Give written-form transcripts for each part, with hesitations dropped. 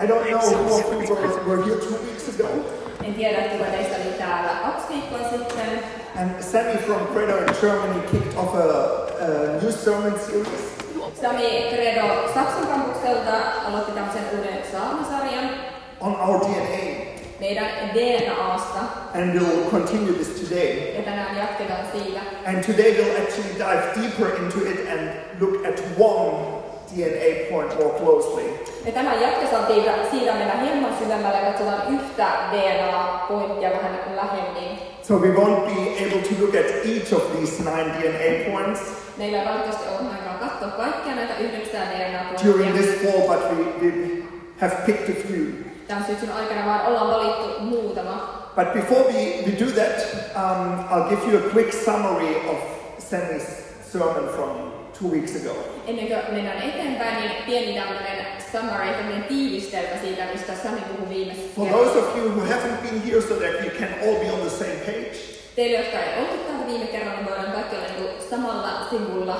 I don't know who of you were here 2 weeks ago. En tiedä, kuka teistä oli täällä 2 viikkoa sitten. And Sammy from Credo in Germany kicked off a new sermon series. Sami Credo Saksan kampukselta aloitti tämmöisen uuden saarnasarjan. On our DNA. Meidän DNAsta. And we'll continue this today. Ja tänään jatketaan siitä. And today we'll actually dive deeper into it and look at one DNA point more closely. Ja tänään jatketaan siitä mennä hieman syvemmälle ja katsotaan yhtä DNA-pointtia vähän lähemmin. So we won't be able to look at each of these 9 DNA points meillä ei valitettavasti ole aikaa katsoa kaikkia näitä 9 DNA-pointtia. during this fall, but we have picked a few. Tämän syksyn aikana vaan ollaan valittu muutama. But before we do that, I'll give you a quick summary of Sammy's sermon from 2 weeks ago. Ennen kuin mennään eteenpäin, niin pieni tämmöinen summary, tämmöinen tiivistelmä siitä, mistä Sami puhui viime For those of you who haven't been here so that we can all be on the same page. Teille, jotka ei oltu täällä viime kerralla, niin voidaan kaikki olla samalla sivulla.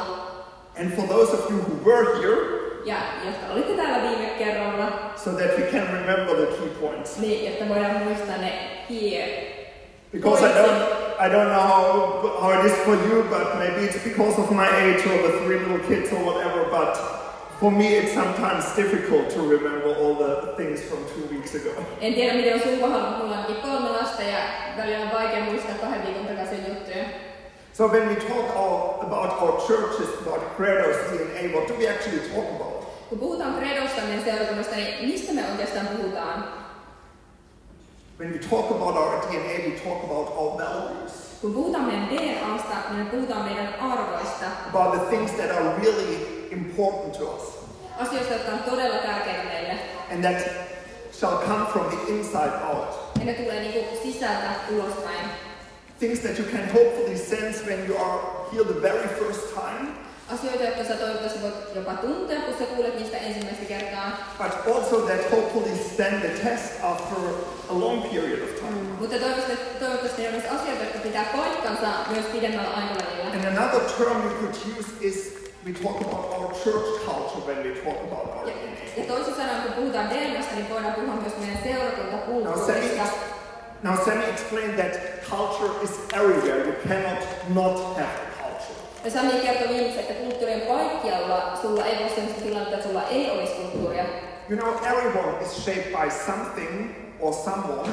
And for those of you who were here, ja jotka olitte täällä viime kerralla, so that we can remember the key points. Niin, jotta voidaan muistaa ne Because I don't know how it is for you, but maybe it's because of my age or the 3 little kids or whatever, but for me it's sometimes difficult to remember all the things from 2 weeks ago. En tiedä miten on sun kohdalla, mulla onkin 3 lasta ja välillä on vaikea muistaa 2 viikon takaisin juttuja. So when we talk about our churches, about Credo's DNA, what do we actually talk about? Kun puhutaan Credosta, meidän seurakunnasta, niin mistä me oikeastaan puhutaan? When we talk about our DNA, we talk about our values. Kun puhutaan meidän DNAsta, niin me puhutaan meidän arvoista. About the things that are really important to us. Asioista, jotka on todella tärkeitä meille. And that shall come from the inside out. Ja ne tulee niinku sisältä ulospäin. Things that you can hopefully sense when you are here the very first time. Asioita, jotka sä toivottavasti voit jopa tuntea, kun sä kuulet niistä ensimmäistä kertaa. But also that hopefully stand the test after a long period of time. Mutta toivottavasti ne on myös asioita, jotka pitää paikkansa myös pidemmällä aikavälillä. And another term we could use is we talk about our church culture when we talk about our DNA. Ja toisin sanoen, kun puhutaan DNAsta, niin voidaan puhua myös meidän seurakuntakulttuurista. Now Sammy explained that culture is everywhere. You cannot not have culture. Ja Sami kertoi viimeksi, että kulttuuri on kaikkialla. Sulla ei ole sellaista tilannetta, että sulla ei olisi kulttuuria. You know, everyone is shaped by something or someone.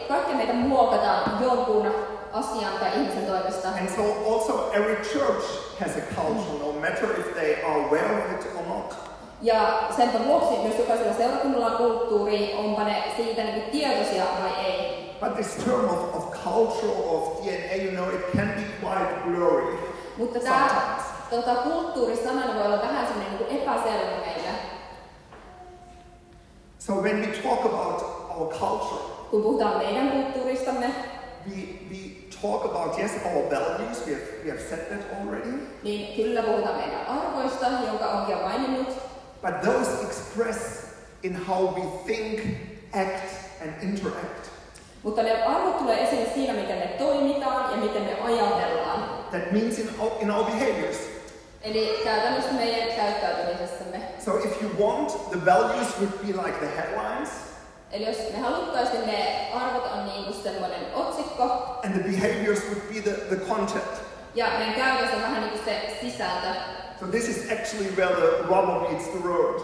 Kaikki meitä muokataan jonkun asian tai ihmisen toimesta. And so also every church has a culture, no matter if they are aware of it or not. Ja sen vuoksi myös jokaisella seurakunnalla on kulttuuri, onpa ne siitä niin tietoisia vai ei. But this term of culture, of DNA, you know, it can be quite blurry. Mutta tämä kulttuurisanana voi olla vähän semmoinen niin epäselvä meille. So when we talk about our culture, kun puhutaan meidän kulttuuristamme, we talk about, yes, our values, we have said that already. Niin kyllä puhutaan meidän arvoista, jonka onkin jo maininnut. But those express in how we think, act and interact. Mutta ne arvot tulee esille siinä, miten me toimitaan ja miten me ajatellaan. That means in our behaviors. Eli käytännössä meidän käyttäytymisessämme. So if you want, the values would be like the headlines. Eli jos me haluttaisiin, ne arvot on niin kuin semmoinen otsikko. And the behaviors would be the content. Ja meidän käytös on vähän niin kuin se sisältö. So this is actually where the rubber meets the road.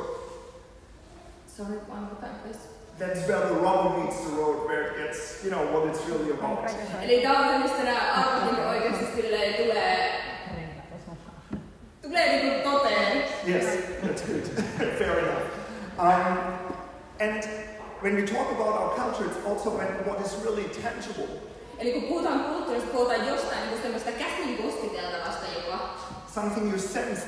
Sorry, one more time, please. That's where the rubber meets the road, where it gets, you know, what it's really about. Eli tää on se, mistä nämä arvot oikeasti silleen tulee niinku toteen. Yes, that's good. Fair enough. And when we talk about our culture, it's also what is really tangible. Eli kun puhutaan kulttuurista, puhutaan jostain niin semmoista käsin kosketeltavasta jopa. Something you sense,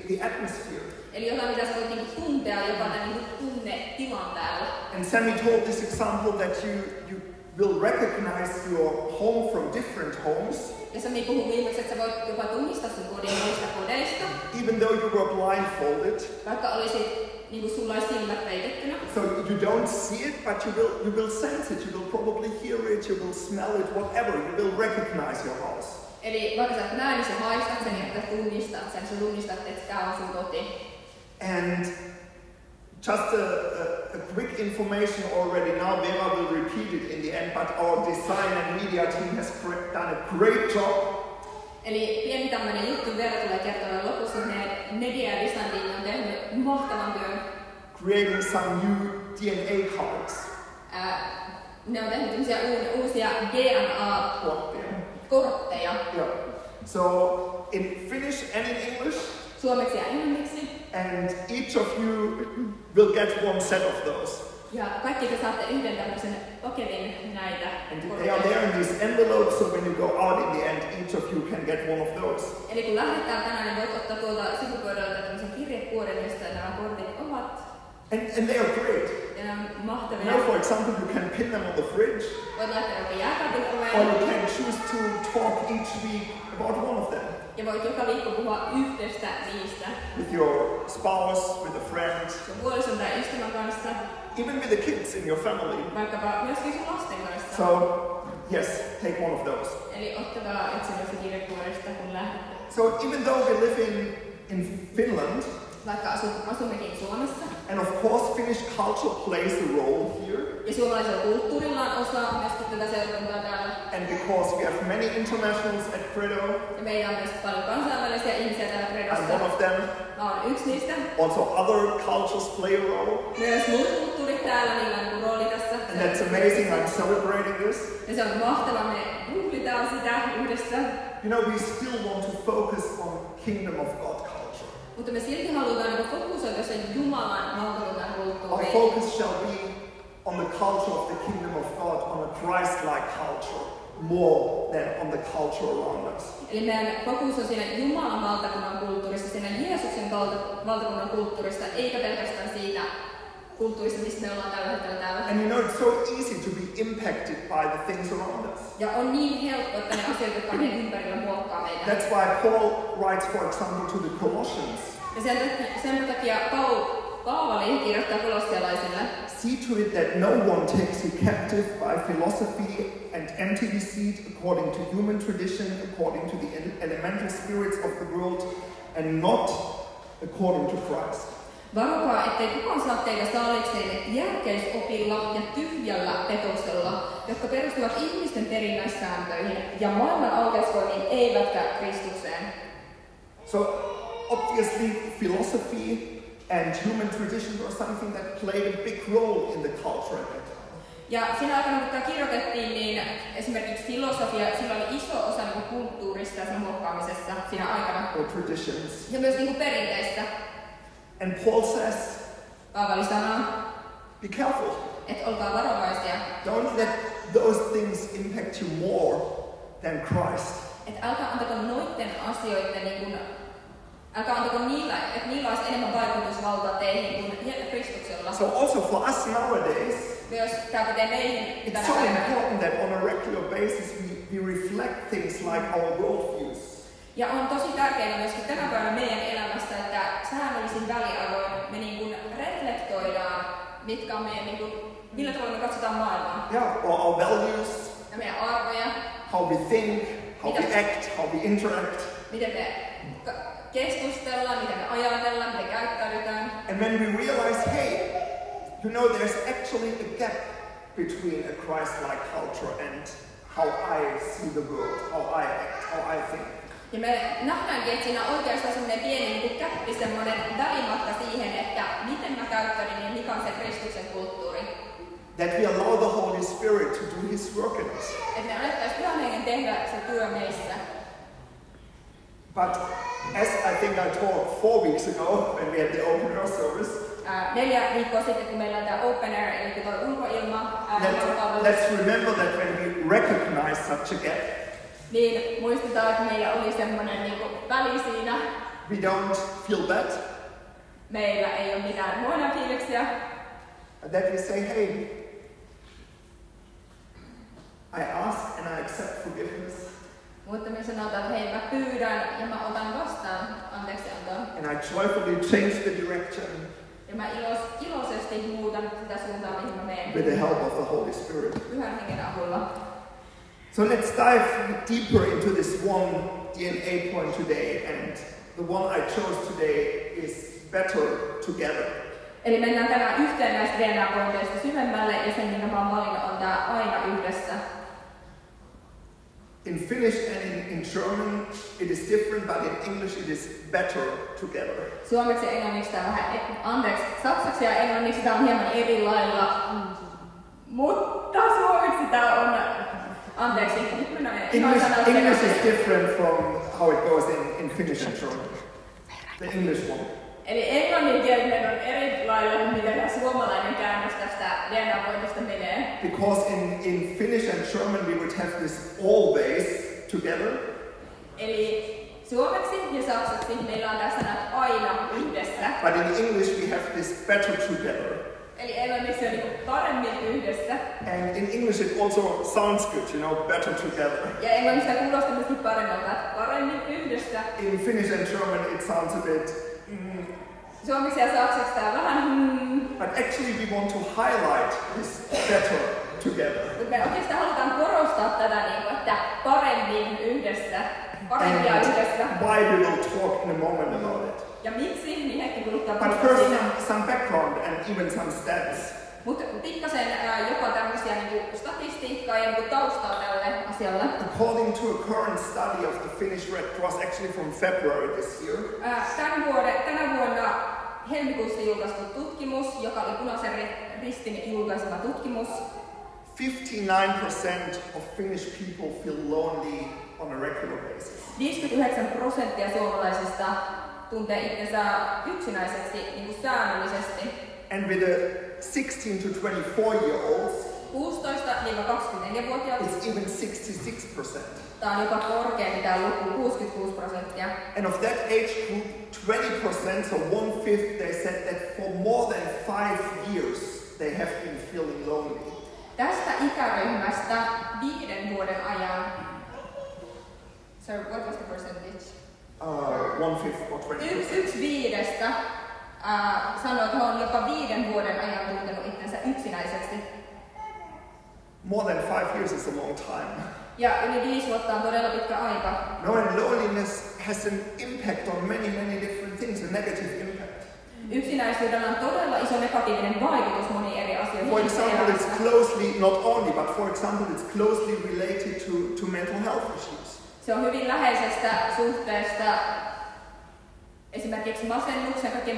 the atmosphere. Eli jotain, mitä sä voit niinku tuntea, jopa niinku tunnetilan täällä. And Sammy told this example that you will recognize your home from different homes. Ja Sami puhui viimeksi, että sä voit jopa tunnistaa sun kodin muista kodeista. Even though you were blindfolded. Vaikka olisit niinku sulla olisi silmät peitettynä. So you don't see it, but you will sense it. You will probably hear it. You will smell it. Whatever. You will recognize your house. Eli vaikka sä et näe, niin sä haistat sen ja tunnistat sen. Sä tunnistat, että tää on sun koti. And just a quick information already now. Vera will repeat it in the end, but our design and media team has done a great job. Eli pieni tämmöinen juttu vielä tulee kertoa lopussa. Media ja design team on tehnyt mahtavan työn. Creating some new DNA cards. Ne on tehnyt tämmöisiä uusia DNA-kortteja. Yeah. So in Finnish and in English. Suomeksi ja englanniksi. And each of you will get one set of those. Ja kaikki te saatte yhden tämmöisen paketin näitä. And they are there in these envelopes, so when you go out in the end, each of you can get one of those. Eli kun lähdetään tänään, niin voit ottaa tuolta sivupöydältä tämmöisen kirjekuoren, josta nämä kortit ovat. And they are great. Ja nämä on mahtavia. You know, for example, you can pin them on the fridge. Voit laittaa jokin jääkaapin oveen. Or you can choose to talk each week about one of them. Ja voit joka viikko puhua yhdestä niistä. With your spouse, with a friend. Sun puolison tai ystävän kanssa. Even with the kids in your family. Vaikkapa myöskin sun lasten kanssa. So, yes, take one of those. Eli ottakaa itsellesi kirjekuoresta, kun lähdette. So, even though we live in Finland, vaikka asummekin Suomessa. And of course, Finnish culture plays a role here. Ja suomalaisella kulttuurilla on osa myöskin tätä seurakuntaa täällä. And because we have many internationals at Credo. Ja meillä on myös paljon kansainvälisiä ihmisiä täällä Credossa. I'm one of them. Mä oon yksi niistä. Also other cultures play a role. Myös muut kulttuurit täällä, niillä on rooli tässä. And that's amazing, I'm celebrating this. Ja se on mahtavaa, me juhlitaan sitä yhdessä. You know, we still want to focus on Kingdom of God culture. Mutta me silti halutaan fokusoida sen Jumalan valtakunnan kulttuuriin. Our focus shall be on the culture of the Kingdom of God, on a Christ-like culture, more than on the culture around us. Eli meidän fokus on siinä Jumalan valtakunnan kulttuurissa, siinä Jeesuksen valtakunnan kulttuurissa, eikä pelkästään siitä kulttuurista, mistä me ollaan tällä hetkellä täällä. And you know, it's so easy to be impacted by the things around us. Ja on niin helppo, että ne asiat, jotka meidän ympärillä muokkaa meitä. That's why Paul writes, for example, to the Colossians. Ja sen takia Paavali kirjoittaa kolossialaisille. See to it that no one takes you captive by philosophy and empty deceit, according to human tradition, according to the elemental spirits of the world, and not according to Christ. Varokaa, ettei kukaan saa teitä saalikseen järkeysopilla ja tyhjällä petoksella, jotka perustuvat ihmisten perinnäissääntöihin ja maailman aukeusvoimiin eivätkä Kristukseen. So, obviously, philosophy and human traditions are something that played a big role in the culture at that time. Ja siinä aikana, kun tämä kirjoitettiin, niin esimerkiksi filosofia, sillä oli iso osa kulttuurista ja sen muokkaamisessa siinä aikana. Or traditions. Ja myös perinteistä. And Paul says, Paavali sanoo, be careful. Että olkaa varovaisia. Don't let those things impact you more than Christ. Että älkää antako noiden asioiden älkää antako niillä, että niillä olisi enemmän vaikutusvaltaa teihin kuin Kristuksella. So also for us nowadays, myös tämä pätee meihin it's so important that on a regular basis we reflect things like our worldviews. Ja on tosi tärkeää myöskin tänä päivänä meidän elämässä, että säännöllisin väliajoin me reflektoidaan, mitkä on meidän, millä tavalla me katsotaan maailmaa. Yeah, or our values. Ja meidän arvoja. How we think, how we act, how we interact. Miten me keskustellaan, miten me ajatellaan, miten käyttäydytään. And when we realize, hey, you know, there's actually a gap between a Christ-like culture and how I see the world, how I act, how I think. Ja me nähdäänkin, että siinä on oikeastaan semmoinen pieni käppi, semmoinen välimatka siihen, että miten mä käyttäydyn ja mikä on se Kristuksen kulttuuri. That we allow the Holy Spirit to do His work in us. Että me annettaisiin Pyhän Hengen tehdä se työ meissä. But as I think I talked 4 weeks ago when we had the open air service, 4 viikkoa sitten, kun meillä on tämä open air, eli tuo ulkoilma, let's remember that when we recognize such a gap, niin muistetaan, että meillä oli semmoinen väli siinä. We don't feel bad. Meillä ei ole mitään huonoja fiiliksiä. That we say, hey, I ask and I accept forgiveness. Mutta me sanotaan, että hei, mä pyydän ja mä otan vastaan anteeksiantoa. And I joyfully change the direction. Ja mä iloisesti muutan sitä suuntaa, mihin mä menen. With the help of the Holy Spirit. Pyhän Hengen avulla. So let's dive deeper into this one DNA point today, and the one I chose today is better together. Eli mennään tänään yhteen näistä DNA-pointeista syvemmälle ja sen minkä mä oon valinnut on tää aina yhdessä. In Finnish and in German it is different, but in English it is better together. Suomeksi ja englanniksi tää vähän, saksaksi ja englanniksi tää on hieman eri lailla, mutta suomeksi tää on, English is different from how it goes in Finnish and German. The English one. Eli englanninkielinen on eri lailla, miten tämä suomalainen käännös tästä DNA-pointista menee. Because in Finnish and German we would have this always together. Eli suomeksi ja saksaksi meillä on tässä sanat aina yhdessä. But in English we have this better together. Eli englanniksi on paremmin yhdessä. And in English it also sounds good, you know, better together. Ja englannista kuulostaa myöskin paremmalta, paremmin yhdessä. In Finnish and German it sounds a bit suomeksi ja saksaksi tää vähän But actually we want to highlight this better together. Mutta me oikeastaan halutaan korostaa tätä, että paremmin yhdessä, parempia yhdessä. Why we will talk in a moment about it. Ja miksi, niin hetki kuluttaa. But first some background and even some stats. Mutta pikkasen jopa tämmöisiä statistiikkaa ja taustaa tälle asialle. According to a current study of the Finnish Red Cross, actually from February this year. Tänä vuonna helmikuussa julkaistu tutkimus, joka oli Punaisen Ristin julkaisema tutkimus. 59% of Finnish people feel lonely on a regular basis. 59% suomalaisista tuntee itsensä yksinäiseksi säännöllisesti. And with the 16 to 24-year-olds, 16-24-vuotiaat, it's even 66%. Tämä on jopa korkeampi tämä luku, 66%. And of that age group, 20%, so 1/5, they said that for more than 5 years they have been feeling lonely. Tästä ikäryhmästä 5 vuoden ajan, sorry, what was the percentage? 1/5 or 20%. Yksi viidestä sanoo, että he on jopa 5 vuoden ajan tuntenut itsensä yksinäiseksi. More than 5 years is a long time. Ja yli 5 vuotta on todella pitkä aika. No, and loneliness has an impact on many different things, a negative impact. Yksinäisyydellä on todella iso negatiivinen vaikutus moniin eri asioihin. For example, it's closely, not only, but for example, it's closely related to mental health issues. Se on hyvin läheisestä suhteesta esimerkiksi masennuksen, kaiken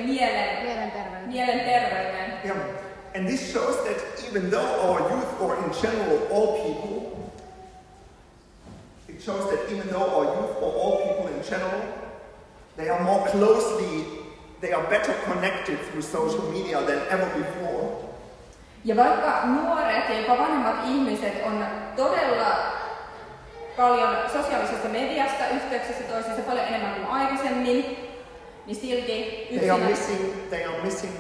mielenterveyden. Yeah. And this shows that even though our youth, or in general all people, it shows that even though our youth or all people in general, they are more closely, they are better connected through social media than ever before. Ja vaikka nuoret ja jopa vanhemmat ihmiset on todella paljon sosiaalisessa mediasta yhteyksissä toisiinsa paljon enemmän kuin aikaisemmin, niin silti they are missing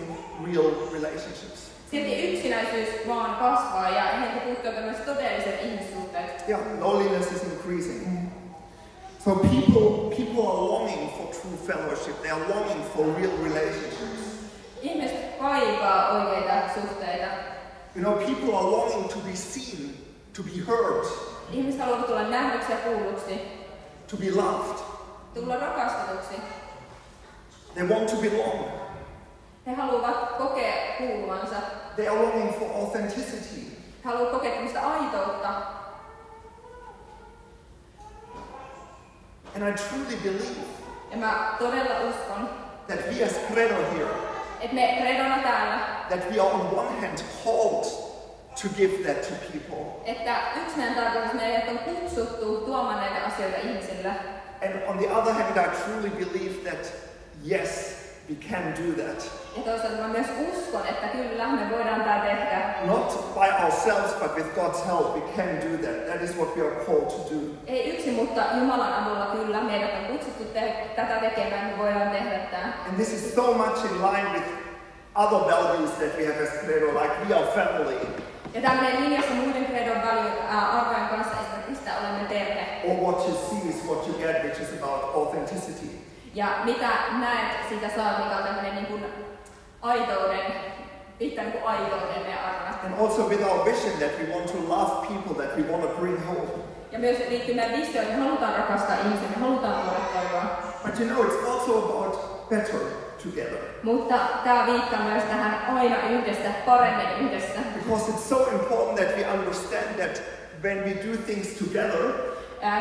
real relationships. Silti yksinäisyys vaan kasvaa ja heiltä puuttuu myös todelliset ihmissuhteet. Yeah, loneliness is increasing. So people are longing for true fellowship. They are longing for real relationships. Ihmiset kaipaa oikeita suhteita. You know, people are longing to be seen, to be heard. Ihmiset haluavat tulla nähdyksi ja kuulluksi. To be loved. Tulla rakastetuksi. They want to belong. He haluavat kokea kuuluvansa. They are longing for authenticity. He haluavat kokea tämmöistä aitoutta. And I truly believe ja mä todella uskon, that we as Credo here, että me Credona täällä, that we are on one hand called to give that to people. Että yksi meidän tarkoitus meidät on kutsuttu tuomaan näitä asioita ihmisille. And on the other hand, I truly believe that yes, we can do that. Ja toisaalta mä myös uskon, että kyllä me voidaan tää tehdä. Not by ourselves, but with God's help, we can do that. That is what we are called to do. Ei yksin, mutta Jumalan avulla kyllä meidät on kutsuttu tätä tekemään, me voidaan tehdä tää. And this is so much in line with other values that we have as Credo, like we are family. Ja tämmöinen linjassa muiden Credon arvojen kanssa esimerkiksi olemme perhe. Or what you see is what you get, which is about authenticity. Ja mitä näet, sitä saa, mikä on tämmöinen niin kuin aitouden, pitää niin kuin aitouden ja arvona. And also with our vision that we want to love people, that we want to bring home. Ja myös liittyy meidän visioon, että me halutaan rakastaa ihmisiä, me halutaan tuoda toivoa. But you know, it's also about better together. Mutta tämä viittaa myös tähän aina yhdessä, paremmin yhdessä. Because it's so important that we understand that when we do things together,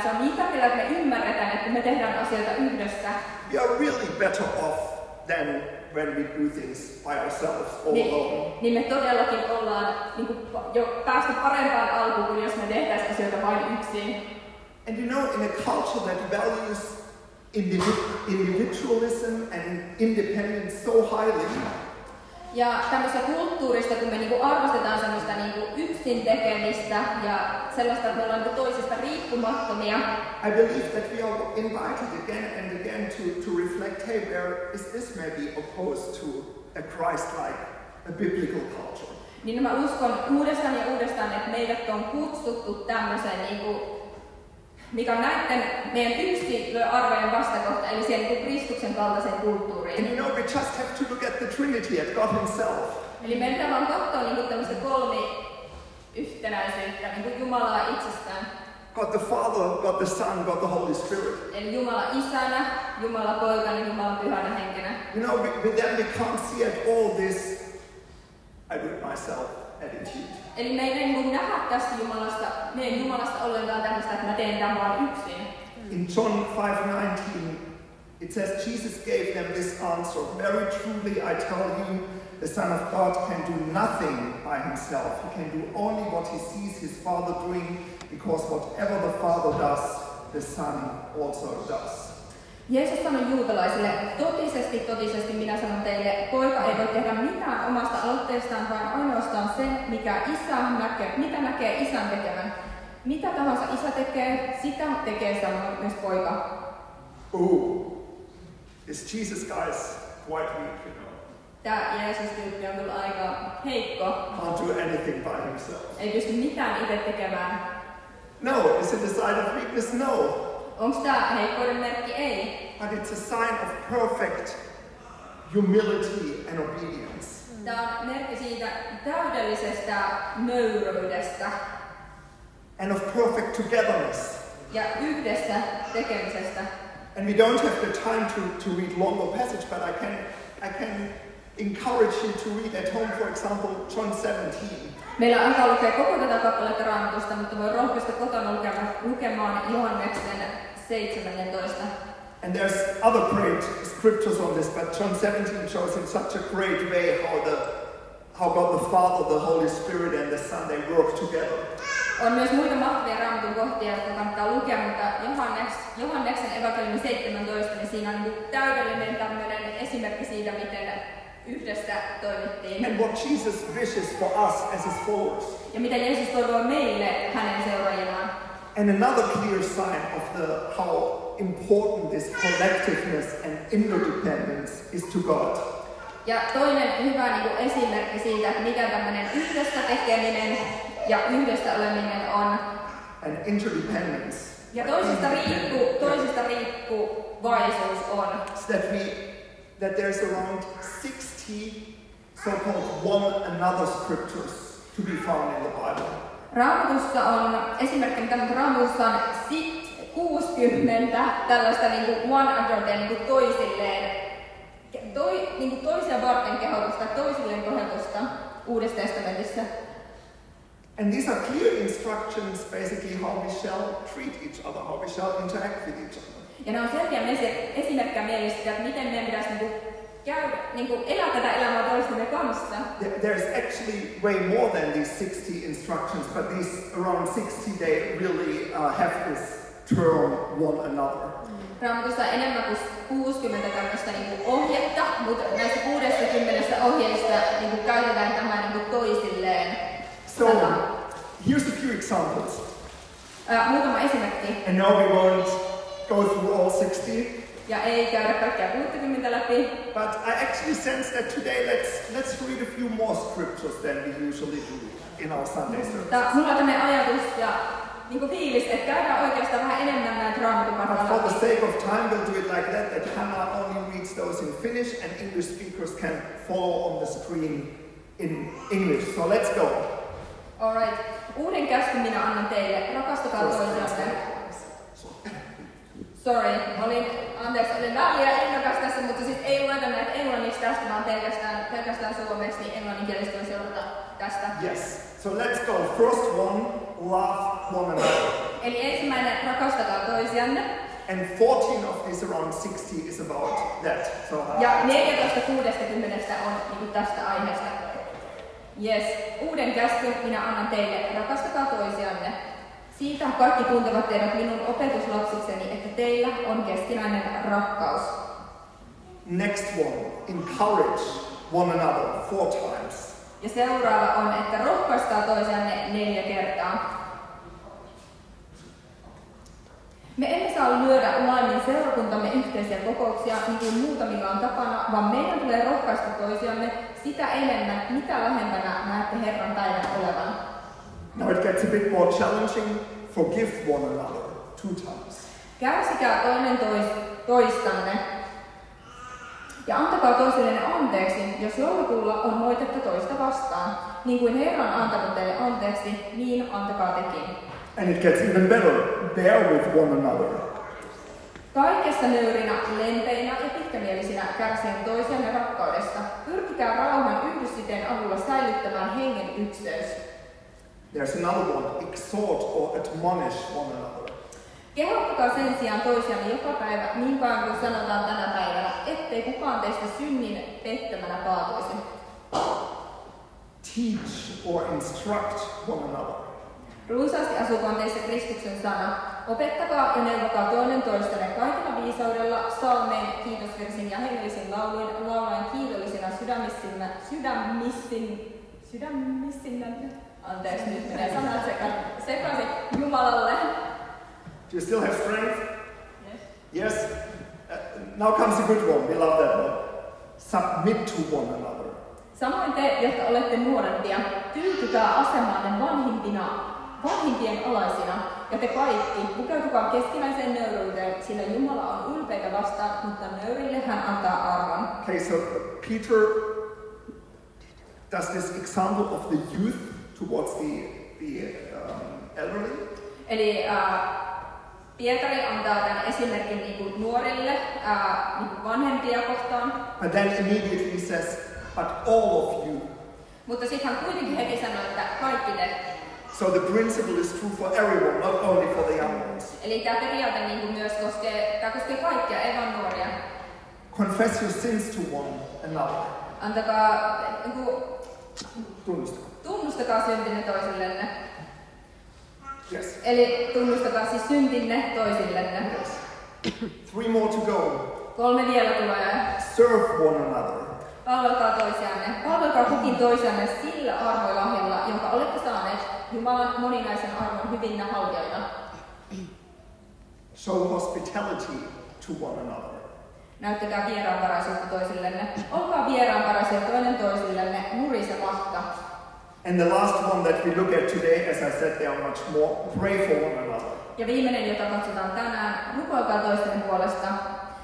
Se on niin tärkeää, että me ymmärretään, että kun me tehdään asioita yhdessä, we are really better off than when we do things by ourselves all alone. Niin me todellakin ollaan niin kuin, jo päästy parempaan alkuun, kuin jos me tehtäisiin asioita vain yksin. And you know, in a culture that values individualism and independence so highly, ja tämmöistä kulttuurista, kun me niinku arvostetaan semmoista niinku yksin tekemistä ja sellaista, että me ollaan niinku toisista riippumattomia. I believe that we are invited again and again to reflect, hey, where is this maybe opposed to a Christ-like, a biblical culture? Niin mä uskon uudestaan ja uudestaan, että meidät on kutsuttu tämmöiseen niinku, mikä on näiden meidän yksilöarvojen vastakohta, eli siihen niin Kristuksen kaltaiseen kulttuuriin. And you know, we just have to look at the Trinity, at God Himself. Eli meidän pitää vaan katsoa niin tämmöistä kolmi-yhtenäisyyttä, niin Jumalaa itsestään. God the Father, God the Son, God the Holy Spirit. Eli Jumala isänä, Jumala poikana, Jumala pyhänä henkenä. You know, with them we can't see at all this, I do it myself attitude. Eli me ei niin nähdä tästä Jumalasta, meidän Jumalasta ollenkaan tämmöistä, että mä teen tämän vaan yksin. In John 5:19, it says, Jesus gave them this answer, very truly I tell you, the Son of God can do nothing by himself. He can do only what he sees his Father doing, because whatever the Father does, the Son also does. Jeesus sanoi juutalaisille, totisesti minä sanon teille, poika ei voi tehdä mitään omasta aloitteestaan, vaan ainoastaan sen, mitä näkee isän tekevän. Mitä tahansa isä tekee, sitä tekee samoin myös poika. Is Jesus, guys, quite weak, you know? Tämä Jeesus-tyyppi on kyllä aika heikko. Can't do anything by himself. Ei pysty mitään itse tekemään. No, is it a sign of weakness? No. Onko tämä heikkouden merkki? Ei. But it's a sign of perfect humility and obedience. Tämä on merkki siitä täydellisestä nöyryydestä. And of perfect togetherness. Ja yhdessä tekemisestä. And we don't have the time to read longer passage, but I can encourage you to read at home, for example, John 17. Meillä on aikaa lukea koko tätä kappaletta Raamatusta, mutta voi rohkaista kotona lukemaan Johanneksen 17. And there's other great scriptures on this, but John 17 shows in such a great way how God the Father, the Holy Spirit and the Son, they work together. On myös muita mahtavia Raamatun kohtia, jotka kannattaa lukea, mutta Johanneksen evankeliumi 17, niin siinä on täydellinen tämmöinen esimerkki siitä, miten yhdessä toimittiin. And what Jesus wishes for us as his followers. Ja mitä Jeesus toivoo meille hänen seuraajinaan. And another clear sign of how important this collectiveness and interdependence is to God. Ja toinen hyvä esimerkki siitä, että mikä tämmöinen yhdessä tekeminen ja yhdessä oleminen on. And interdependence. Ja toisista riippuvaisuus on. That there's around 60 so-called one another scriptures to be found in the Bible. Raamatussa on esimerkkinä tämmöistä Raamatussa on 60 tällaista one another toisilleen toisia varten kehotusta, toisilleen kehotusta Uudessa testamentissa. And these are clear instructions basically how we shall treat each other, how we shall interact with each other. Ja ne on selkeä esimerkkejä meille siitä, että miten meidän pitäisi elää tätä elämää toistemme kanssa. There's actually way more than these 60 instructions, but these around 60 they really have this term one another. Raamatussa on enemmän kuin 60 tämmöistä ohjetta, mutta näistä 60 ohjeista käytetään tämä toisilleen. So, here's a few examples. Muutama esimerkki. And now we won't go through all 60. Ja ei käydä kaikkia 60 läpi. But I actually sense that today let's read a few more scriptures than we usually do in our Sunday service. Mulla on tämmöinen ajatus ja fiilis, että käydään oikeastaan vähän enemmän näitä Raamatun But for the sake of time, we'll do it like that Hannah only reads those in Finnish and English speakers can follow on the screen in English. So let's go. Alright. Uuden käskyn minä annan teille. Rakastakaa toisianne. Sorry, olin Anteeksi, olin vähän liian innokas tässä, mutta siis ei lueta näitä englanniksi tästä, vaan pelkästään suomeksi, niin englanninkielistä voi seurata tästä. Yes. So let's go. First one, love one another. Eli ensimmäinen, rakastakaa toisianne. And 14 of these around 60 is about that. So, Ja 14-60 on niin tästä aiheesta. Yes, uuden käskyn minä annan teille, rakastakaa toisianne. Siitä kaikki tuntevat teidät minun opetuslapsikseni, että teillä on keskinäinen rakkaus. Next one, encourage one another 4 times. Ja seuraava on, että rohkaiskaa toisianne 4 kertaa. Me emme saa lyödä laimin seurakuntamme yhteisiä kokouksia, niin kuin muutamilla on tapana, vaan meidän tulee rohkaista toisiamme sitä enemmän, mitä lähempänä näette Herran päivän olevan. Now it gets a bit more challenging. Forgive one another 2 times. Kärsikää toinen toistanne ja antakaa toisillenne anteeksi, jos jollakulla on moitetta toista vastaan. Niin kuin Herra on antanut teille anteeksi, niin antakaa tekin. And it gets even better. Bear with one another. Kaikessa nöyrinä, lempeinä ja pitkämielisinä kärsien toisianne rakkaudesta. Pyrkikää rauhan yhdyssiteen avulla säilyttämään hengen ykseys. There's another one. Exhort or admonish one another. Kehottakaa sen sijaan toisianne joka päivä, niin kauan kuin sanotaan tänä päivänä, ettei kukaan teistä synnin pettämänä paatoisi. Teach or instruct one another. Runsaasti asukoon teissä Kristuksen sana. Opettakaa ja neuvokaa toinen toistanne kaikilla viisaudella, psalmein, kiitosvirsin ja hengellisin lauluin, laulaen kiitollisina sydämissinä. Anteeksi, nyt menee sanat sekaisin Jumalalle. Do you still have strength? Yes. Yes? Now comes a good one. We love that one. Submit to one another. Samoin te, jotka olette nuorempia, tyytykää asemaanne vanhimpien alaisina, ja te kaikki, pukeutukaa keskinäiseen nöyryyteen, sillä Jumala on ylpeitä vastaan, mutta nöyrille hän antaa arvon. Okay, so Peter does this example of the youth towards the elderly. Eli Pietari antaa tämän esimerkin niin nuorille, niin vanhempia kohtaan. But then immediately he says, but all of you. Mutta sitten hän kuitenkin heti sanoi, että kaikki te. So the principle is true for everyone, not only for the young ones. Eli tämä periaate niin myös koskee kaikkia, ei vain nuoria. Confess your sins to one another. Antakaa, tunnustakaa syntinne toisillenne. Yes. Eli tunnustakaa siis syntinne toisillenne. Yes. 3 more to go. 3 vielä tulee. Serve one another. Palvelkaa toisianne. Palvelkaa kukin toisianne sillä armolahjalla, jonka olette saaneet Jumalan moninaisen armon hyvinä haltijoina. Show hospitality to one another. Näyttäkää vieraanvaraisuutta toisillenne. Olkaa vieraanvaraisia toinen toisillenne nurisematta. And the last one that we look at today, as I said, there are much more. Pray for one another. Ja viimeinen, jota katsotaan tänään, rukoilkaa toistenne puolesta.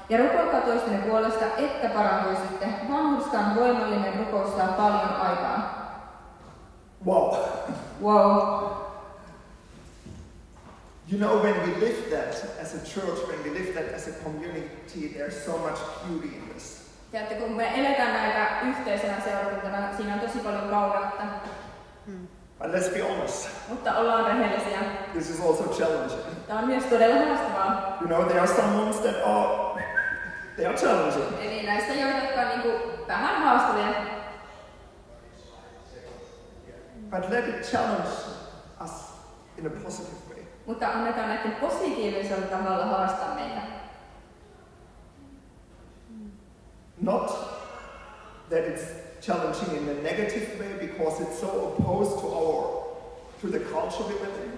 Ja rukoilkaa toistenne puolesta, että parantuisitte. Vanhurskaan voimallinen rukous saa paljon aikaa. Wow. Wow. You know, when we live that as a church, when we live that as a community, there's so much beauty in this. Ja että kun me eletään näitä yhteisenä seurakuntana, siinä on tosi paljon kauneutta. But let's be honest. Mutta ollaan rehellisiä. This is also challenging. Tämä on myös todella haastavaa. You know, there are some ones that they are challenging. Eli näistä jotka on niinku vähän haastavia. But let it challenge us in a positive way. Mutta annetaan näiden positiivisella tavalla haastaa meitä. Not that it's challenging in a negative way because it's so opposed to the culture we live in.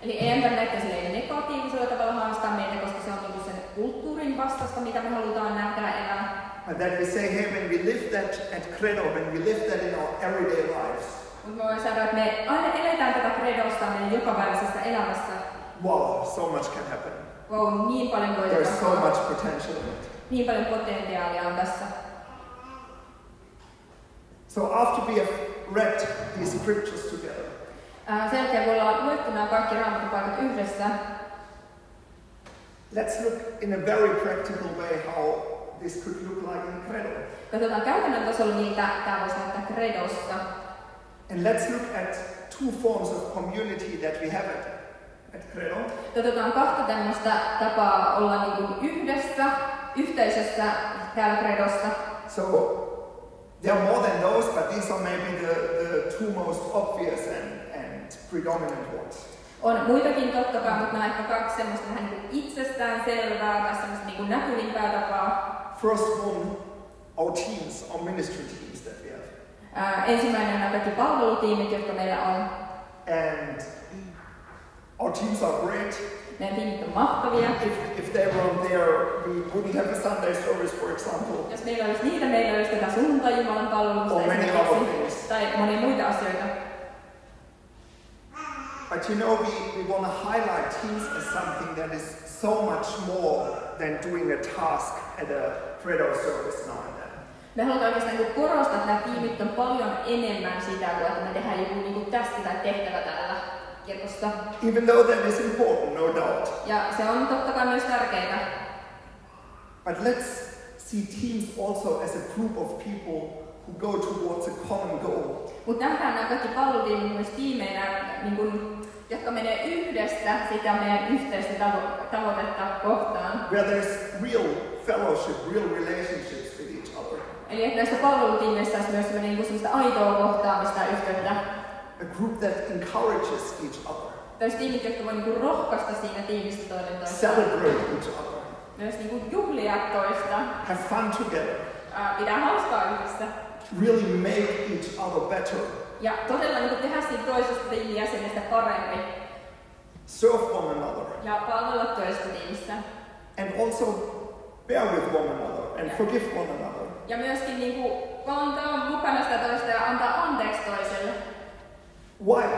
Eli ei anta näitä negatiivisella tavalla haastaa meitä, koska se on niinku sen kulttuurin vastasta, mitä me halutaan nähdä elää. And that we say, hey, when we live that at Credo, when we live that in our everyday lives. Mutta me voin sanoa, että me aina eletään tätä credosta meidän jokapäiväisessä elämässä. Wow, so much can happen. Wow, niin paljon voi There's so much potential in it. Niin paljon potentiaalia on tässä. So after we have read these scriptures together, sen jälkeen kun ollaan luettu nämä kaikki raamattupaikat yhdessä, Let's look in a very practical way how this could look like in Credo. Katsotaan käytännön tasolla, miltä tämä voisi näyttää Credossa. And let's look at two forms of community that we have at Credo. Katsotaan kahta tämmöistä tapaa olla niin kuin yhdessä, yhteisössä täällä Credossa. So there are more than those, but these are maybe the two most obvious and predominant ones. On muitakin totta kai, mutta nämä ehkä kaksi semmoista vähän niin kuin itsestään selvää tai semmoista niin kuin näkyvimpää tapaa. First one, our teams, our ministry teams that we have. Ensimmäinen on nämä kaikki palvelutiimit, jotka meillä on. And our teams are great. Meidän tiimit on mahtavia. If they weren't there, we wouldn't have a Sunday service, for example. Jos meillä olisi niitä, meillä olisi tätä sunnuntai-Jumalan palvelusta esimerkiksi, tai monia muita asioita. But you know, we want to highlight teams as something that is so much more than doing a task at a Credo service now and then. Me halutaan oikeastaan korostaa, että nämä tiimit on paljon enemmän sitä, kuin että me tehdään joku niin tästä tai tehtävä täällä kirkossa. Even though that is important, no doubt. Ja se on totta kai myös tärkeää. But let's see teams also as a group of people who go towards a common goal. Mutta nähdään nämä kaikki palvelutiimit myös tiimeinä, niin kun, jotka menee yhdessä sitä meidän yhteistä tavoitetta kohtaan. Where there's real fellowship, real relationships with each other. Eli että näistä palvelutiimeistä olisi myös sellaista aitoa kohtaamista yhteyttä. A group that encourages each other. Tällaiset tiimit, jotka voi niinku rohkaista siinä tiimistä toinen toistaan. Celebrate each other. Myös niinku juhlia toista. Have fun together. Pitää hauskaa yhdessä. Really make each other better. Ja todella niinku tehdä siitä toisesta tiimin jäsenestä parempi. Serve one another. Ja palvella toista tiimissä. And also bear with one another and forgive one another. Ja myöskin niinku kantaa mukana sitä toista ja antaa anteeksi toiselle. Why?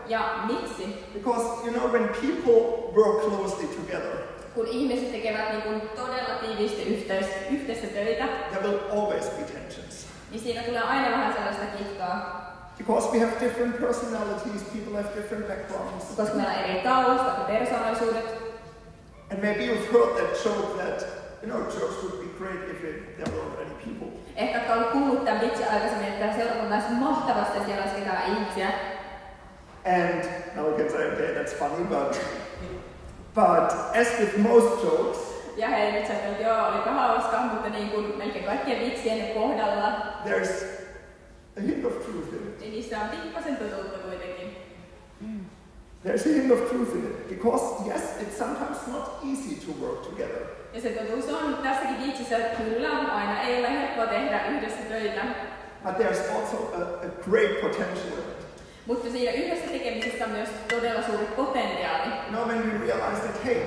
Ja miksi? Because you know, when people work closely together, kun ihmiset tekevät niinku todella tiiviisti yhdessä töitä, there will always be tensions. Niin siinä tulee aina vähän sellaista kitkaa. Because we have different personalities, people have different backgrounds. Koska meillä on eri taustat ja persoonallisuudet. And maybe you've heard that joke that, you know, church would be great if there weren't any people. Ehkä olet ollut kuullut tämän vitsin aikaisemmin, että seurakunta olisi mahtavasti, siellä olisi ketään ihmisiä. And now we can say, okay, that's funny, but as with most jokes, ja hei, nyt sanotaan, että joo, olipa hauska, mutta niin kuin melkein kaikkien vitsien kohdalla, there's a hint of truth in it. Niin niissä on pikkasen totuutta kuitenkin. There's a hint of truth in it, because yes, it's sometimes not easy to work together. Ja se totuus on tässäkin vitsissä, että kyllä, aina ei ole helppoa tehdä yhdessä töitä. But there's also a great potential in it. Mutta siinä yhdessä tekemisessä on myös todella suuri potentiaali. Now when we realize that, hey,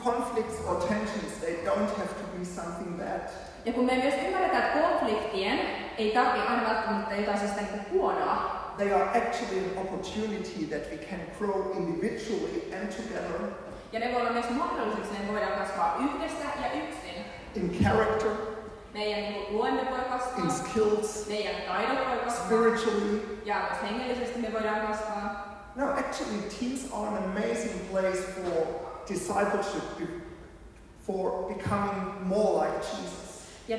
conflicts or tensions, they don't have to be something bad. Ja kun me myös ymmärretään, että konfliktien ei tarvitse aina välttämättä jotain sellaista huonoa. They are actually an opportunity that we can grow individually and together. Ja ne voi olla myös mahdollisuus, että ne voidaan kasvaa yhdessä ja yksin. In character. Meidän luonne voi kasvaa. In skills. Meidän taidot voi kasvaa. Spiritually. Ja myös hengellisesti me voidaan kasvaa. No, actually, teams are an amazing place for discipleship, for becoming more like Jesus. Ja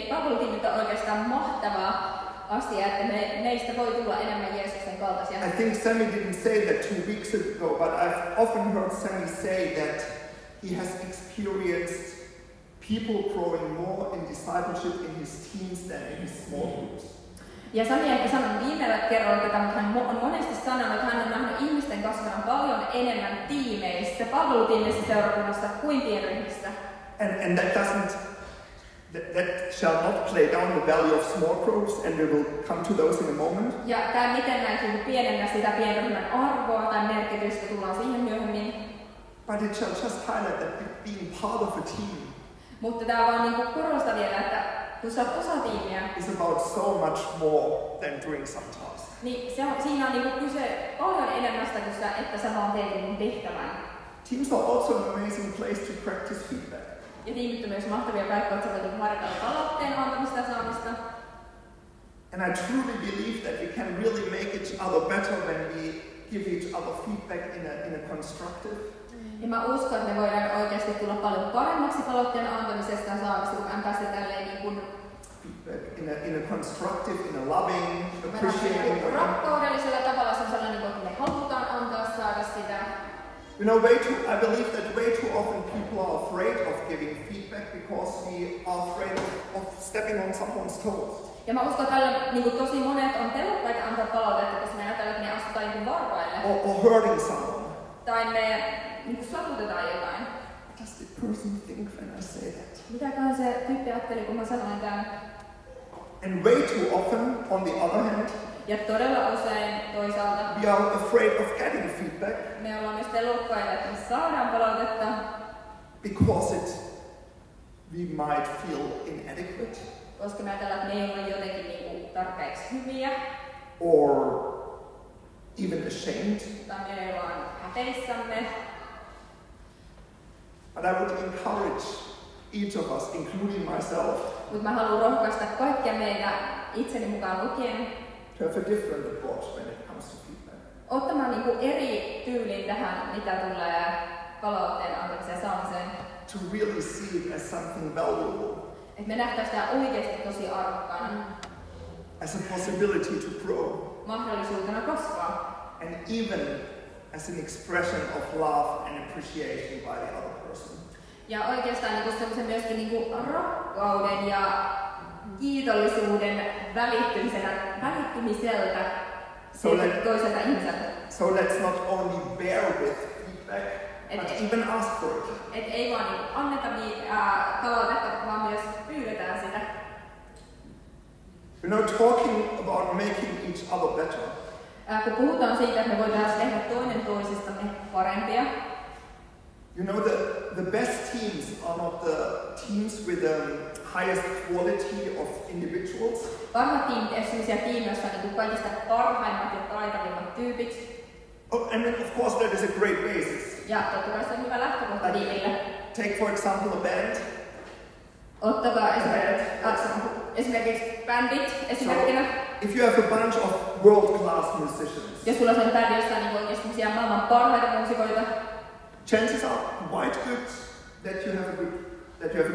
palvelutiimit on oikeastaan mahtava asia, että meistä voi tulla enemmän Jeesuksen kaltaisia. I think Sammy didn't say that 2 weeks ago, but I've often heard Sammy say that he has experienced people growing more in discipleship in his teams than in his small groups. Ja Sami ehkä sanoi viime kerralla tätä, mutta hän on monesti sanonut, että hän on nähnyt ihmisten kasvavan paljon enemmän tiimeissä, palvelutiimeissä seurakunnassa kuin pienryhmissä. And that shall not play down the value of small groups, and we will come to those in a moment. Ja tämä miten näin pienennä sitä pienryhmän arvoa tai merkitystä, tullaan siihen myöhemmin. But it shall just highlight that being part of a team. Mutta tämä vaan niinku korostaa vielä, että kun sä oot osa tiimiä, is about so much more than doing some tasks. Niin siinä on niinku kyse paljon enemmän sitä, että sä vaan teet mun tehtävän. Teams are also an amazing place to practice feedback. Ja tiimit on myös mahtavia paikkoja, että sä voit harjoitella palautteen antamista ja saamista. And I truly believe that we can really make each other better when we give each other feedback in a constructive Ja mä uskon, että me voidaan oikeasti tulla paljon paremmaksi palautteen antamisesta ja saamista, kun antaa se tälleen niin kuin in a constructive, in a loving, appreciating way. Rakkaudellisella tavalla se on sellainen, että me halutaan antaa saada sitä. You know, I believe that way too often people are afraid of giving feedback because we are afraid of stepping on someone's toes. Ja mä uskon, että niin tosi monet on pelokkaita antaa palautetta, koska me ajatellaan, että me astutaan jonkun varpaille. Or hurting someone. Tai me niin satutetaan jotain. What does the person think when I say that? Mitäköhän se tyyppi ajatteli, kun mä sanoin tämän? And way too often, on the other hand, ja todella usein toisaalta we are afraid of getting feedback. Me ollaan myös pelokkaita, että me saadaan palautetta. Because we might feel inadequate. Koska me ajatellaan, että me ei ole jotenkin niin tarpeeksi hyviä. Or even ashamed. Tai me ollaan häpeissämme. But I would encourage each of us, including myself, mutta mä haluan rohkaista kaikkia meitä, itseni mukaan lukien, to have a different approach when it comes to feedback. Ottamaan niin kuin eri tyylin tähän, mitä tulee palautteen antamiseen saamiseen. To really see it as something valuable. Että me nähtäisiin sitä oikeasti tosi arvokkaana. As a possibility to grow. Mahdollisuutena kasvaa. And even as an expression of love and appreciation by the other person. Ja oikeastaan niin semmoisen myöskin niin rakkauden ja kiitollisuuden välittymiseltä toiselta ihmiseltä. So let's not only bear with feedback, but even ask for it. Et ei vaan niin anneta palautetta, vaan myös pyydetään sitä. You know, talking about making each other better. Kun puhutaan siitä, että me voidaan tehdä toinen toisistamme parempia. You know, the best teams are not the teams with the highest quality of individuals. Parhaat tiimit ovat sellaisia tiimejä, joissa on niin kaikista parhaimmat ja taitavimmat tyypit. Oh, and then of course that is a great basis. Ja totta kai se on hyvä lähtökohta tiimille. Take for example a band. Ottakaa esimerkiksi bändit esimerkkinä. So, if you have a bunch of world-class musicians. Jos sulla on bändi, jossa on niin oikeasti maailman parhaita muusikoita. Chances are quite good that you have a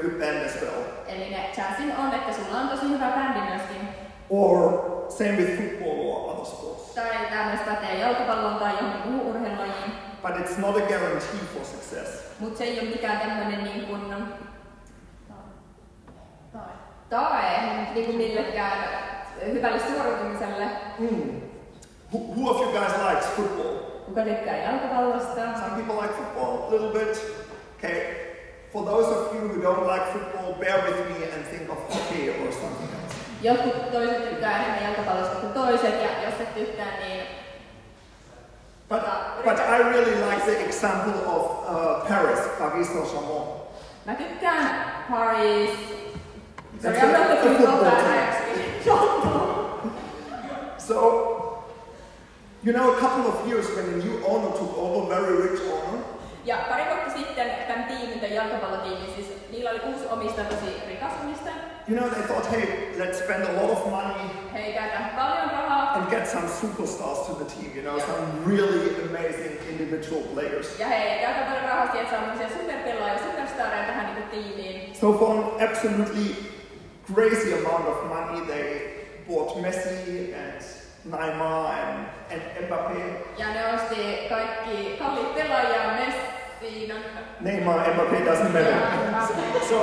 good band as well. Eli ne chancin on, että sulla on tosi hyvä bändi myöskin. Or same with football or other sports. Tai tämä myös pätee jalkapallon tai johonkin muuhun urheilulajiin. But it's not a guarantee for success. Mut se ei ole mikään tämmönen niin kuin tae niin kuin millekään hyvälle suoriutumiselle. Who of you guys likes football? Kuka tykkää jalkapallosta? Some people like football a little bit. Okay, for those of you who don't like football, bear with me and think of hockey or something else. Jotkut toiset tykkää enemmän jalkapallosta kuin toiset, ja jos et tykkää, niin... But I really like the example of Paris, Paris Saint-Germain. Mä tykkään Paris... Sorry, I'm not looking for that actually. So, you know, a couple of years when a new owner took over, very rich owner. Ja pari vuotta sitten tämän tiimin, tämän jalkapallotiimin, siis niillä oli 6 omistaja, tosi rikas omistaja. You know, they thought, hey, let's spend a lot of money. Hei, käytetään paljon rahaa. And get some superstars to the team, you know, some really amazing individual players. Ja hei, käytetään paljon rahaa siihen, että saadaan superpelaajia, superstareja tähän niinku tiimiin. So for an absolutely crazy amount of money, they bought Messi and Neymar and Mbappé. Ja ne osti kaikki kalliit pelaajia, Messi. Neymar, Mbappé doesn't matter. So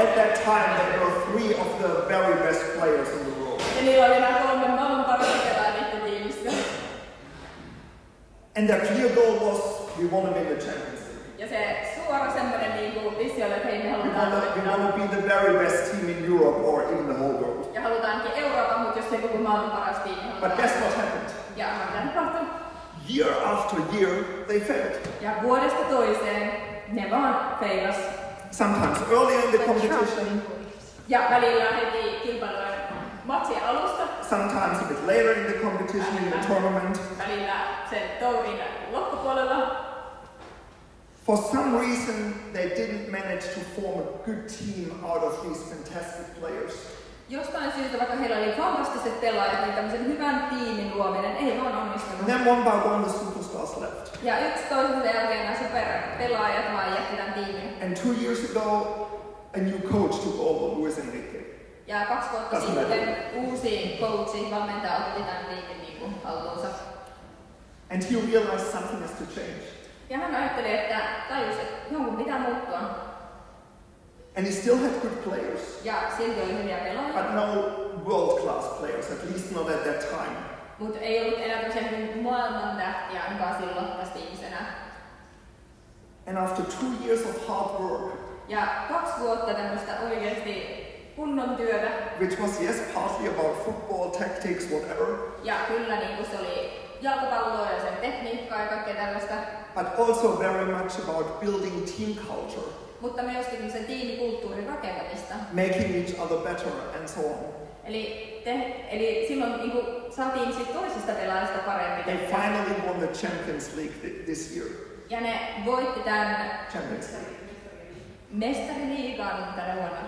at that time, there were 3 of the very best players in the world. Ja niillä oli nämä 3 maailman parhaita pelaajia niiden tiimissä. And their clear goal was, we want to win the Champions League. Ja se suora semmoinen niinku visio oli, että hei, me halutaan we want to be the very best team in Europe or even the whole world. Ja halutaankin Euroopan, mutta jos se koko maailman paras tiimi. But guess what happened? Ja mitä tapahtui? Year after year, they failed. Ja vuodesta toiseen ne vaan feilas. Sometimes earlier in the competition. Ja välillä heti kilpailujen matsin alusta. Sometimes a bit later in the competition, in the tournament. Välillä sen tourin loppupuolella. For some reason, they didn't manage to form a good team out of these fantastic players. Jostain syystä, vaikka heillä oli fantastiset pelaajat, niin tämmöisen hyvän tiimin luominen ei vaan onnistunut. And then one by one the superstars left. Ja yksi toisensa jälkeen nämä superpelaajat vaan jätti tämän tiimin. And 2 years ago, a new coach took over, Luis Enrique. Ja 2 vuotta sitten uusi coachi, valmentaja otti tämän tiimin niin kuin haltuunsa. And he realized something has to change. Ja hän ajatteli, että tajusi, että jonkun pitää muuttua. And he still had good players. Ja silti oli hyviä pelaajia. But no world-class players, at least not at that time. Mutta ei ollut enää tämmöisiä maailman tähtiä ainakaan silloin tässä tiimissä enää. And after 2 years of hard work, ja 2 vuotta tämmöistä oikeasti kunnon työtä. Which was yes partly about football, tactics, whatever. Ja kyllä niin kuin se oli jalkapalloa ja sen tekniikkaa ja kaikkea tällaista. But also very much about building team culture. Mutta myöskin sen tiimikulttuurin rakentamista. Making each other better and so on. Eli silloin niin kuin saatiin sit toisista pelaajista parempi. They finally won the Champions League this year. Ja ne voitti tämän Champions League. Mestariliigan tänä vuonna.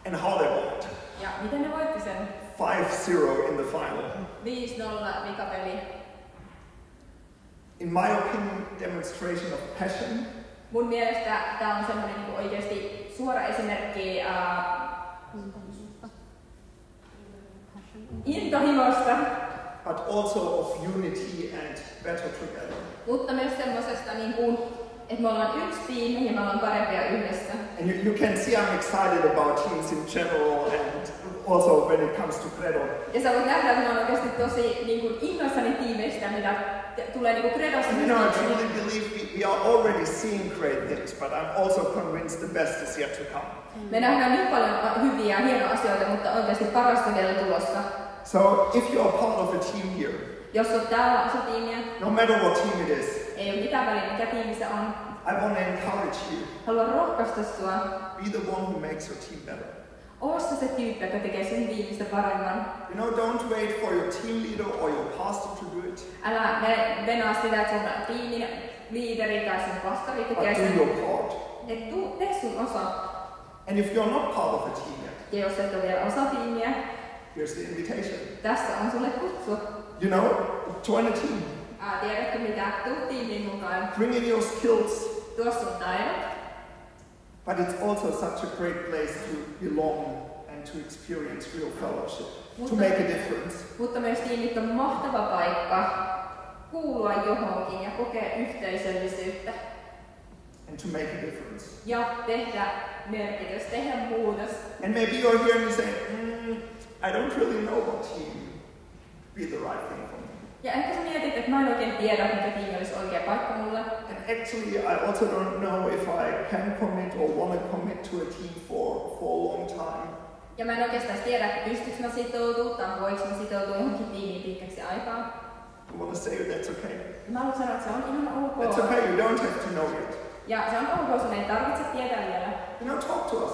And how they won it? Ja miten ne voitti sen? 5-0 in the final. 5-0 vikapeli. In my opinion, demonstration of passion. Mun mielestä tää on semmoinen niin oikeasti suora esimerkki intohimosta. But also of unity and better together. Mutta myös semmosesta niin kuin, että me ollaan yksi tiimi ja me ollaan parempia yhdessä. And you can see I'm excited about teams in general and also when it comes to Credo. Ja sä voit nähdä, että mä oon oikeasti tosi niin kuin innoissani tiimeistä, mitä tulee niin kuin Credosta. You know, I truly believe we are already seeing great things, but I'm also convinced the best is yet to come. Me nähdään nyt paljon hyviä ja hienoja asioita, mutta oikeasti parasta vielä tulossa. So if you are part of a team here, jos olet täällä osa tiimiä, no matter what team it is, ei ole mitään väliä mikä tiimi se on. I want to encourage you. Haluan rohkaista sua. Be the one who makes your team better. Oo se tyyppi, joka tekee sun tiimistä paremman. You know, don't wait for your team leader or your pastor to do it. Älä venaa sitä, että sun tiimin liideri tai sun pastori tekee sen. But do your part. Tee sun osa. And if you're not part of a team yet, ja jos et ole vielä osa tiimiä, here's the invitation. Tässä on sulle kutsu. You know, join a team. Tiedätkö mitä? Tuu tiimiin mukaan. Bring in your skills. Tuo sun taidot. But it's also such a great place to belong and to experience real fellowship, to make a difference. Mutta myös tiimit on mahtava paikka kuulua johonkin ja kokea yhteisöllisyyttä. And to make a difference. Ja tehdä merkitys, tehdä muutos. And maybe you're here and you say, I don't really know what team be the right thing for me. Ja ehkä sä mietit, että mä en oikein tiedä, mikä tiimi olisi oikea paikka mulle. And actually, I also don't know if I can commit or want to commit to a team for a long time. Ja mä en oikeastaan tiedä, että pystyykö mä sitoutumaan tai voiko mä sitoutua johonkin tiimiin pitkäksi aikaa. I want to say that's okay. Ja mä haluan sanoa, että se on ihan ok. That's okay, you don't have to know it. Ja se on ok, sun ei tarvitse tietää vielä. You know, talk to us.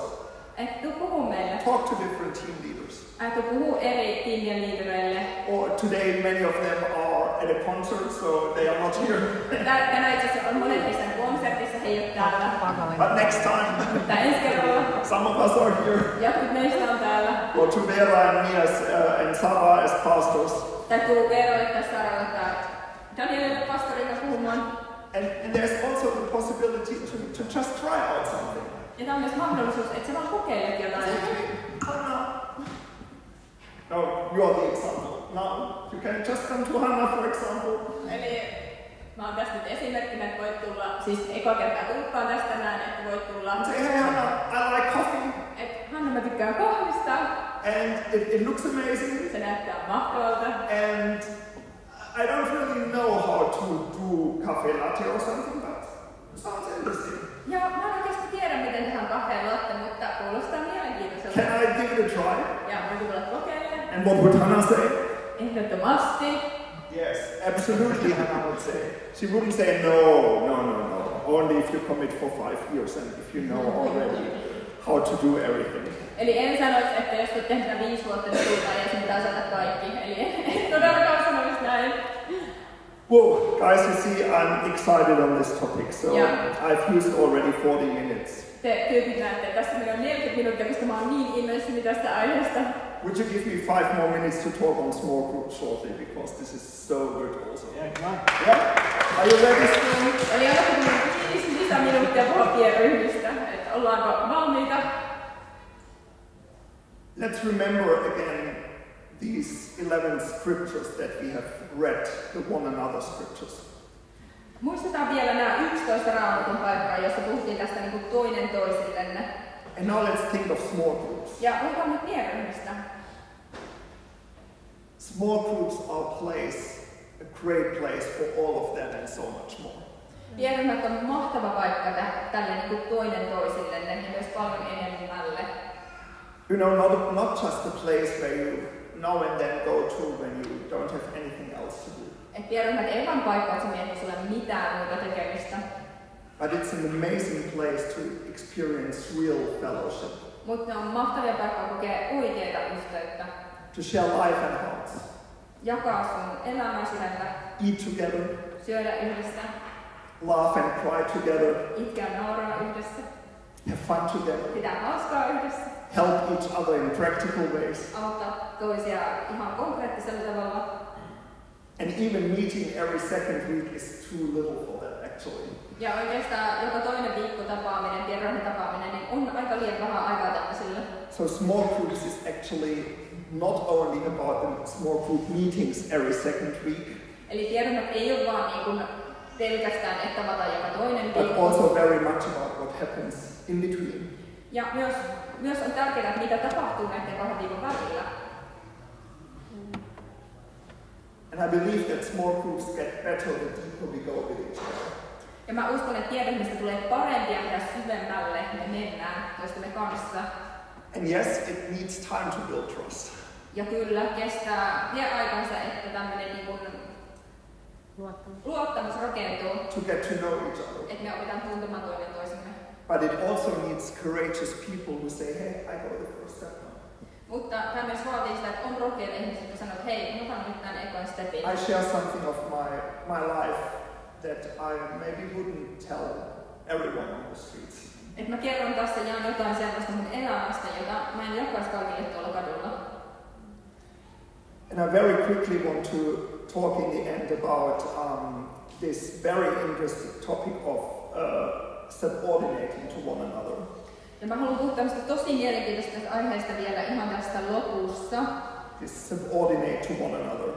Et tuu puhuu meille. Talk to different team leaders. Tuu puhuu eri tiimien liidereille. Or today many of them are at a concert, so they are not here. Tänään itse asiassa on monet heistä konsertissa, he ei ole täällä. But next time, Mutta ensi kerralla some of us are here. jotkut meistä on täällä. Or to Vera and me and Sarah as pastors. Tai tuu Verolle tai Saralle tai Danielille pastorina puhumaan. And there's also the possibility to just try out something. Ja tämä on myös mahdollisuus, että sä vaan kokeilet jotain. No, you are the example. Now, you can just come to Hanna, for example. Eli mä oon tässä nyt esimerkkinä, että voit tulla, siis eka kertaa tulkkaan tästä näin, että voit tulla. Say, hey Hanna, I like coffee. Että Hanna, mä tykkään kahvista. And it looks amazing. Se näyttää mahtavalta. And I don't really know how to do cafe latte or something, but it sounds interesting. Ja mä en oikeasti tiedä, miten tehdään kahveen latte, mutta kuulostaa mielenkiintoiselta. Can I give it a try? Ja mä tulla kokeilemaan. And what would Hanna say? Ehdottomasti. Yes, absolutely, Hannah would say. She wouldn't say no. Only if you commit for 5 years and if you know already how to do everything. Eli en sanoisi, että jos olet tehnyt 5 vuotta, niin tullaan ja sun pitää osata kaikki. Eli en todellakaan sanoisi näin. Whoa, guys, you see, I'm excited on this topic, so I've used already 40 minutes. Te tyypit näette, että tässä menee 40 minuuttia, koska mä oon niin innoissani tästä aiheesta. Would you give me 5 more minutes to talk on small groups shortly, because this is so good also. Yeah, come on. Yeah? Are you ready still? Eli odotettu 5 lisäminuuttia puhua pienryhmistä, että ollaanko valmiita? Let's remember again these 11 scriptures that we have read, the one another scriptures. Muistetaan vielä nämä 11 raamatun paikkaa, jossa puhuttiin tästä niin kuin toinen toisillenne. And now let's think of small groups. Ja puhutaan nyt pienryhmistä. Small groups are a great place for all of that and so much more. Pienryhmät on mahtava paikka tälle niin kuin toinen toisillenne ja myös paljon enemmälle. You know, not just a place where you now and then go to when you don't have anything else to do. Et pienryhmät ei vaan paikka, että ei sulle mitään muuta tekemistä. But it's an amazing place to experience real fellowship. Mutta ne on mahtavia paikkoja kokea oikeaa yhteyttä. To share life and hearts. Jakaa sun elämää sydäntä. Eat together. Syödä yhdessä. Laugh and cry together. Itkeä nauraa yhdessä. Have fun together. Pitää hauskaa yhdessä. Help each other in practical ways. Auttaa toisia ihan konkreettisella tavalla. And even meeting every second week is too little for that actually. Ja oikeastaan joka toinen viikko tapaaminen, pienryhmän tapaaminen, niin on aika liian vähän aikaa tämmöisille. So small groups is actually not only about the small group meetings every second week. Eli pienryhmät ei ole vaan niin kuin pelkästään, että tavataan joka toinen But viikko. also very much about what happens in between. Ja myös on tärkeää, että mitä tapahtuu näiden 2 viikon välillä. And I believe that small groups get better the deeper we go with each other. Ja mä uskon, että pienryhmistä tulee parempia ja syvemmälle me mennään toistemme kanssa. And yes, it needs time to build trust. Ja kyllä, vie aikansa, että tämmöinen niin kuin luottamus rakentuu. To get to know each other. Että me opitaan tuntemaan toinen toisemme. But it also needs courageous people who say, hey, I go the first step now. Mutta tämä myös vaatii sitä, että on rohkeita ihmisiä, jotka sanoo, että hei, mä otan nyt tämän ekon stepin. I share something of my life that I maybe wouldn't tell everyone on the streets. Että mä kerron tässä jaan jotain sellaista mun elämästä, jota mä en jakaisi kaikille tuolla kadulla. And I very quickly want to talk in the end about this very interesting topic of subordinating to one another. Ja mä haluan puhua tämmöistä tosi mielenkiintoista aiheesta vielä ihan tästä lopussa. This subordinate to one another.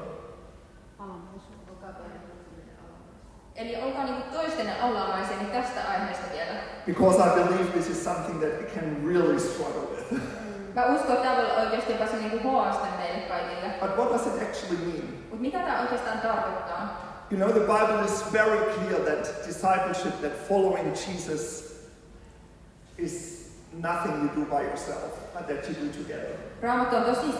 Eli olkaa niinku toistenne alamaisia, niin tästä aiheesta vielä. Because I believe this is something that we can really struggle with. Mä uskon, että tämä on oikeasti jopa se niinku haaste meille kaikille. But what does it actually mean? Mut mitä tämä oikeastaan tarkoittaa? You know, the Bible is very clear that discipleship, that following Jesus is nothing you do by yourself, but that you do together. Raamattu on tosi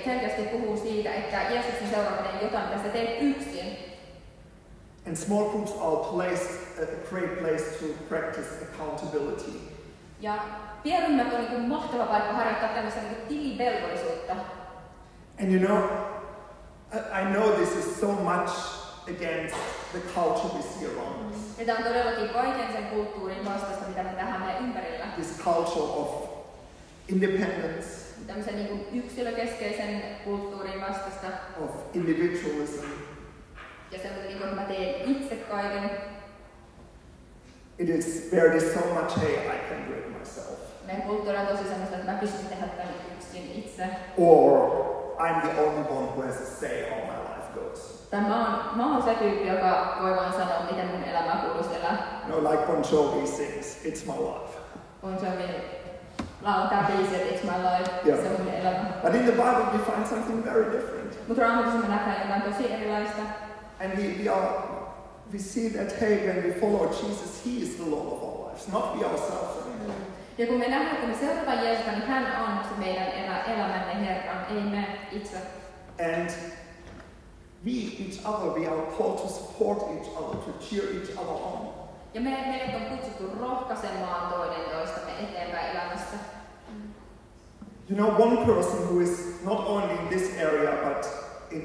selkeästi puhuu siitä, että Jeesuksen seuraaminen on jotain, mitä sä teet yksin. And small groups are a great place to practice accountability. Ja pienryhmät on niin mahtava paikka harjoittaa tämmöistä niin tilivelvollisuutta. And you know, I know this is so much against the culture we see around us. Ja tämä on todellakin kaiken sen kulttuurin vastaista, mitä me tähän meidän ympärillä. This culture of independence. Tämmöisen niin kuin yksilökeskeisen kulttuurin vastaista. Of individualism. Ja semmoinen, niin kuin, että mä teen itse kaiken. It is where it is so much, hey, I can do it myself. Meidän kulttuuri on tosi semmoista, että mä pystyn tehdä tämän yksin itse. Or I'm the only one who has a say how my life goes. Tai mä oon se tyyppi, joka voi vaan sanoa, miten mun elämää kuuluisi elää. No, like Bon Jovi sings, it's my life. Bon Jovi laulaa biisi, it's my life, Yeah. se on mun elämä. But in the Bible we find something very different. Mutta Raamatussa me nähdään jotain tosi erilaista. And we see that, hey, when we follow Jesus, He is the Lord of our lives, not we ourselves anymore. Ja kun me nähdään, kun me seurataan Jeesusta, niin hän on se meidän elämämme Herran, ei me itse. And we, each other, we are called to support each other, to cheer each other on. Ja meidät on kutsuttu rohkaisemaan toinen toistamme eteenpäin elämässä. You know, one person who is not only in this area, but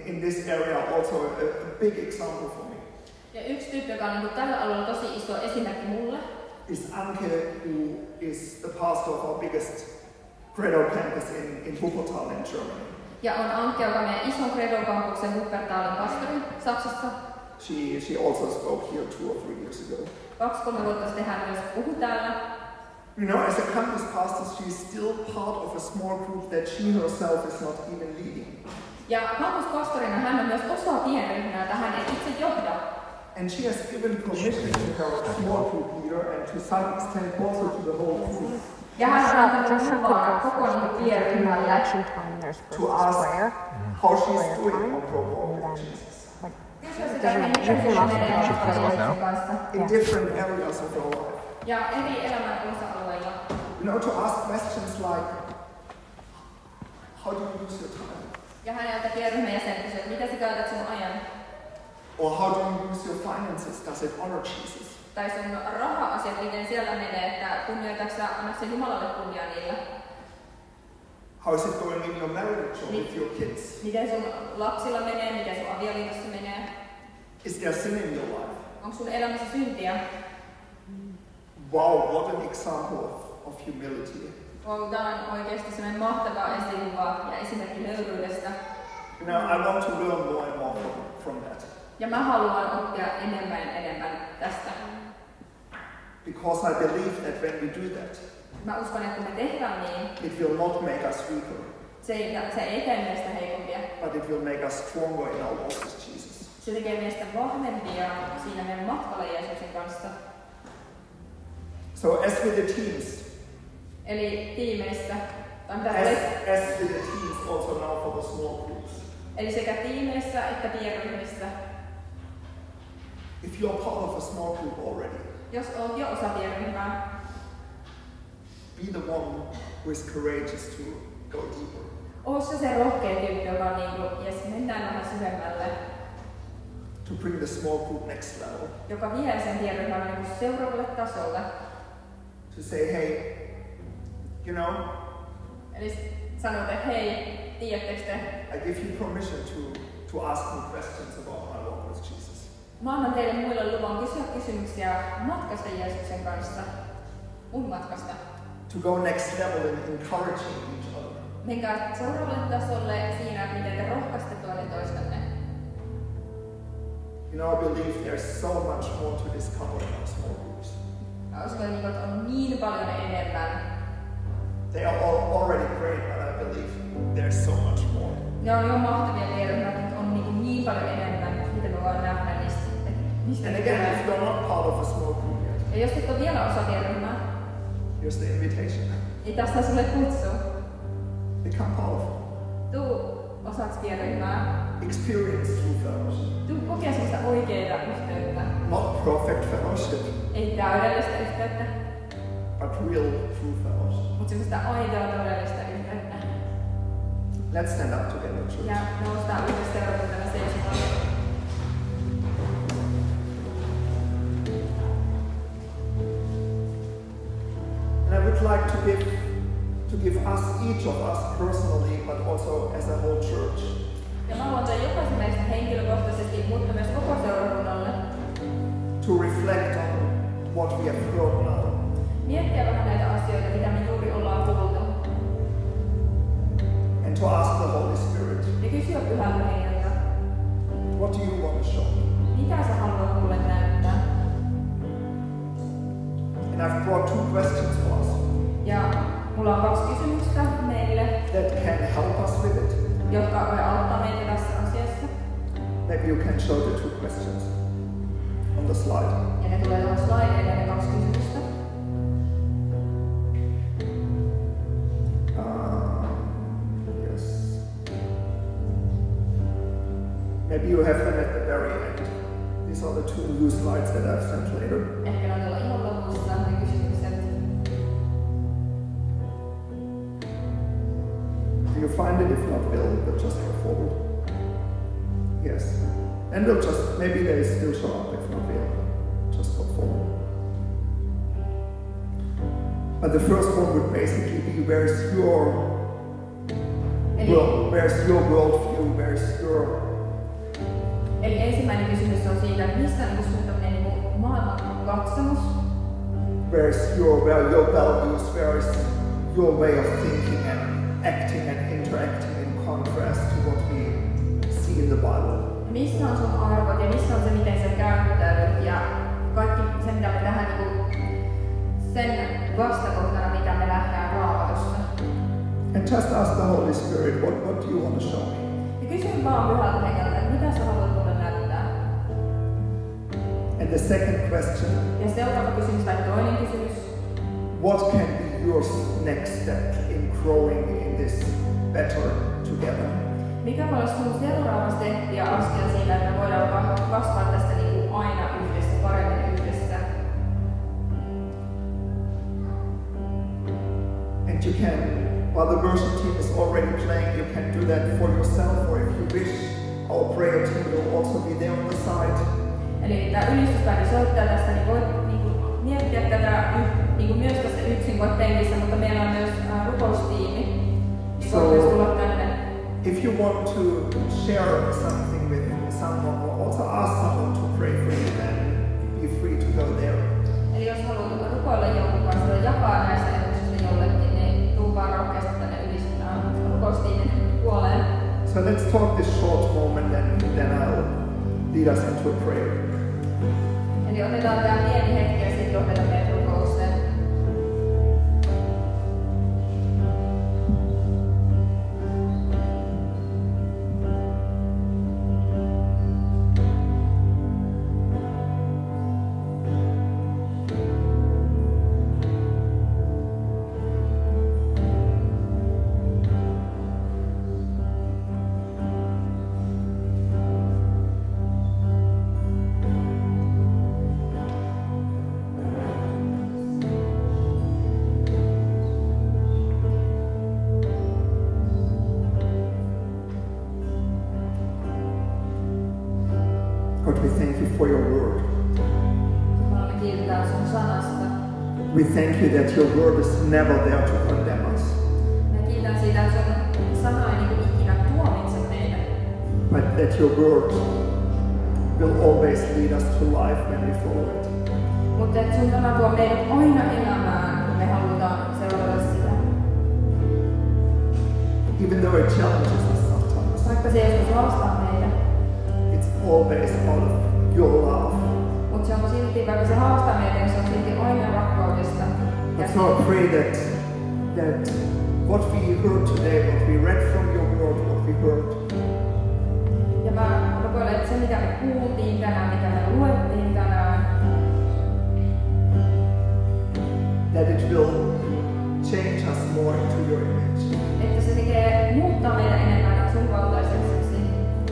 in this area also a big example for me. Ja yksi tyyppi, joka on niin tällä alueella tosi iso esimerkki mulle, is Anke, who is the pastor of our biggest Credo campus in Wuppertal in Germany. Ja on Anke, joka on meidän ison Credo-kampuksen Wuppertalin pastori Saksassa. She also spoke here 2 or 3 years ago. 2-3 vuotta sitten hän myös puhui täällä. You know, as a campus pastor, she's still part of a small group that she herself is not even leading. Ja kampuspastorina hän on myös osa pienryhmää, jota hän ei itse johda. And she has given permission to her small group leader and to some extent also to the whole group. Ja hän on antanut lupaa koko pienryhmälle to ask how she's doing on pro Jesus. In different areas of her life. Ja eri elämän osa-alueilla. You know, to ask questions like, how do you use your time? Ja häneltä pienryhmän jäsen kysyi, mitä sä käytät sun ajan? Or how do you use your finances? Does it honor Jesus? Tai sun raha-asiat, miten siellä menee, että kunnioitatko sä, annatko sä Jumalalle kunnia niillä? How is it going in your marriage or with your kids? Miten sun lapsilla menee, miten sun avioliitossa menee? Is there sin in your life? Onko sun elämässä syntiä? Wow, what an example of humility. Wow, tämä on oikeasti sellainen mahtava esikuva ja esimerkki nöyryydestä. You know, I want to learn more and more from that. Ja mä haluan oppia enemmän tästä. Because I believe that when we do that, Mä uskon, että kun me tehdään niin, it will not make us weaker, se ei tee meistä heikompia. but it will make us stronger in our walk with Jesus. Se tekee meistä vahvempia siinä meidän matkalla Jeesuksen kanssa. So as with the teams, Eli tiimeissä, as with the teams also now for the small groups. Eli sekä tiimeissä että pienryhmissä. If you're part of a small group already, Jos olet jo osa pienryhmää, be the one who is courageous to go deeper. oo se rohkea tyyppi, joka on niinku, jes, mennään vähän syvemmälle. To bring the small group next level. Joka vie sen pienryhmän niinku seuraavalle tasolle. To say, hey, you know, Eli sanot, että hei, tiedättekö te, I give you permission to ask me questions about my walk with Jesus. mä annan teille muille luvan kysyä kysymyksiä matkasta Jeesuksen kanssa, mun matkasta. To go next level in encouraging each other. Menkää seuraavalle tasolle siinä, että miten te rohkaiste toinen toistanne. You know, I believe there's so much more to discover in our small groups. Mä uskon, että on niin paljon enemmän. They are all already great, but I believe there's so much more. Ne on jo mahtavia pienryhmät, mutta on niin paljon enemmän, mitä me voidaan nähdä niistä. And again, if you're not part of a small group yet, Ja jos et ole vielä osa pienryhmää, here's the invitation. niin tästä on sulle kutsu. Become part of it. Tuu osaksi pienryhmää. Experience true fellowship. Tuu kokea sellaista oikeaa yhteyttä. Not perfect fellowship, Ei täydellistä yhteyttä, but real true fellowship. mutta sellaista aitoa todellista yhteyttä. Let's stand up together, church. Ja noustaan yhdessä seurakuntana seisomaan. And I would like to give us, each of us personally, but also as a whole church, Ja mä haluan jokaisen meistä henkilökohtaisesti, mutta myös koko seurakunnalle to reflect on what we have heard now. miettiä vähän näitä asioita, mitä me juuri ollaan kuultu. And to ask the Holy Spirit, Ja kysyä Pyhältä Hengeltä, what do you want to show me? mitä sä haluat mulle näyttää? And I've brought 2 questions for us Ja mulla on 2 kysymystä meille, that can help us with it. jotka voi auttaa meitä tässä asiassa. Maybe you can show the 2 questions on the slide. Ja ne tulee tuohon slideille ne 2 kysymystä. Yes. Maybe you have them at the very end. These are the 2 new slides that I've sent later. Ehkä ne on tuolla ihan lopussa ne kysymykset. Do you find it? If not, we'll just go forward. Yes. And we'll just, maybe they still show up. If not, we'll just go forward. But the first one would basically be, where's your worldview, where's your... Eli ensimmäinen kysymys on siitä, että missä on sun tämmöinen maailman katsomus? Where are your values, where is your way of thinking and acting and interacting in contrast to what we see in the Bible? Missä on sun arvot ja missä on se, miten just ask the Holy Spirit, what do you want to show me? Ja kysyn vaan Pyhältä Hengeltä, että mitä sä haluat mulle näyttää. And the second question, Ja seuraava kysymys tai toinen kysymys. what can be your next step in growing in this better together? Mikä voi olla sun seuraava steppi ja askel siinä, että me voidaan kasvaa tästä niin kuin aina yhdessä, paremmin yhdessä. And you can, while the worship team is already playing, you can do that for yourself, or if you wish, our prayer team will also be there on the side. Eli tämä ylistysbändi soittaa tästä, niin voit niin kuin miettiä tätä niin kuin myös tässä yksin voit penkissä, mutta meillä on myös rukoustiimi. Niin voit myös tulla tänne. If you want to share something with someone or also ask someone to pray for you, then be free to go there. Eli jos haluat rukoilla jonkun kanssa tai jakaa näistä ajatuksista jollekin, niin tuu vaan rohkeasti tänne rukoustiimin puoleen. So let's talk this short moment and then I'll lead us into a prayer. Eli otetaan tämä pieni hetki ja sitten johdetaan meidän rukoukseen. God, we thank you for your word. Jumala, me kiitetään sun sanasta. We thank you that your word is never there to condemn us, Me kiitän siitä, että sun sana ei niin ikinä tuomitse meitä, but that your word will always lead us to life when we follow it. mutta että sun sana tuo meidät aina elämään, kun me halutaan seurata sitä. Even though it challenges us sometimes, Vaikka se joskus haastaa meitä, it's always out of your love. mutta se on silti, vaikka se haastaa meitä, niin se on silti aina rakkaudesta. Ja So I pray that what we heard today, what we read from your word, what we heard, ja mä rukoilen, että se mitä me kuultiin tänään, mitä me luettiin tänään, that it will change us more into your image. että se tekee muuttaa meitä enemmän sun kaltaiseksi.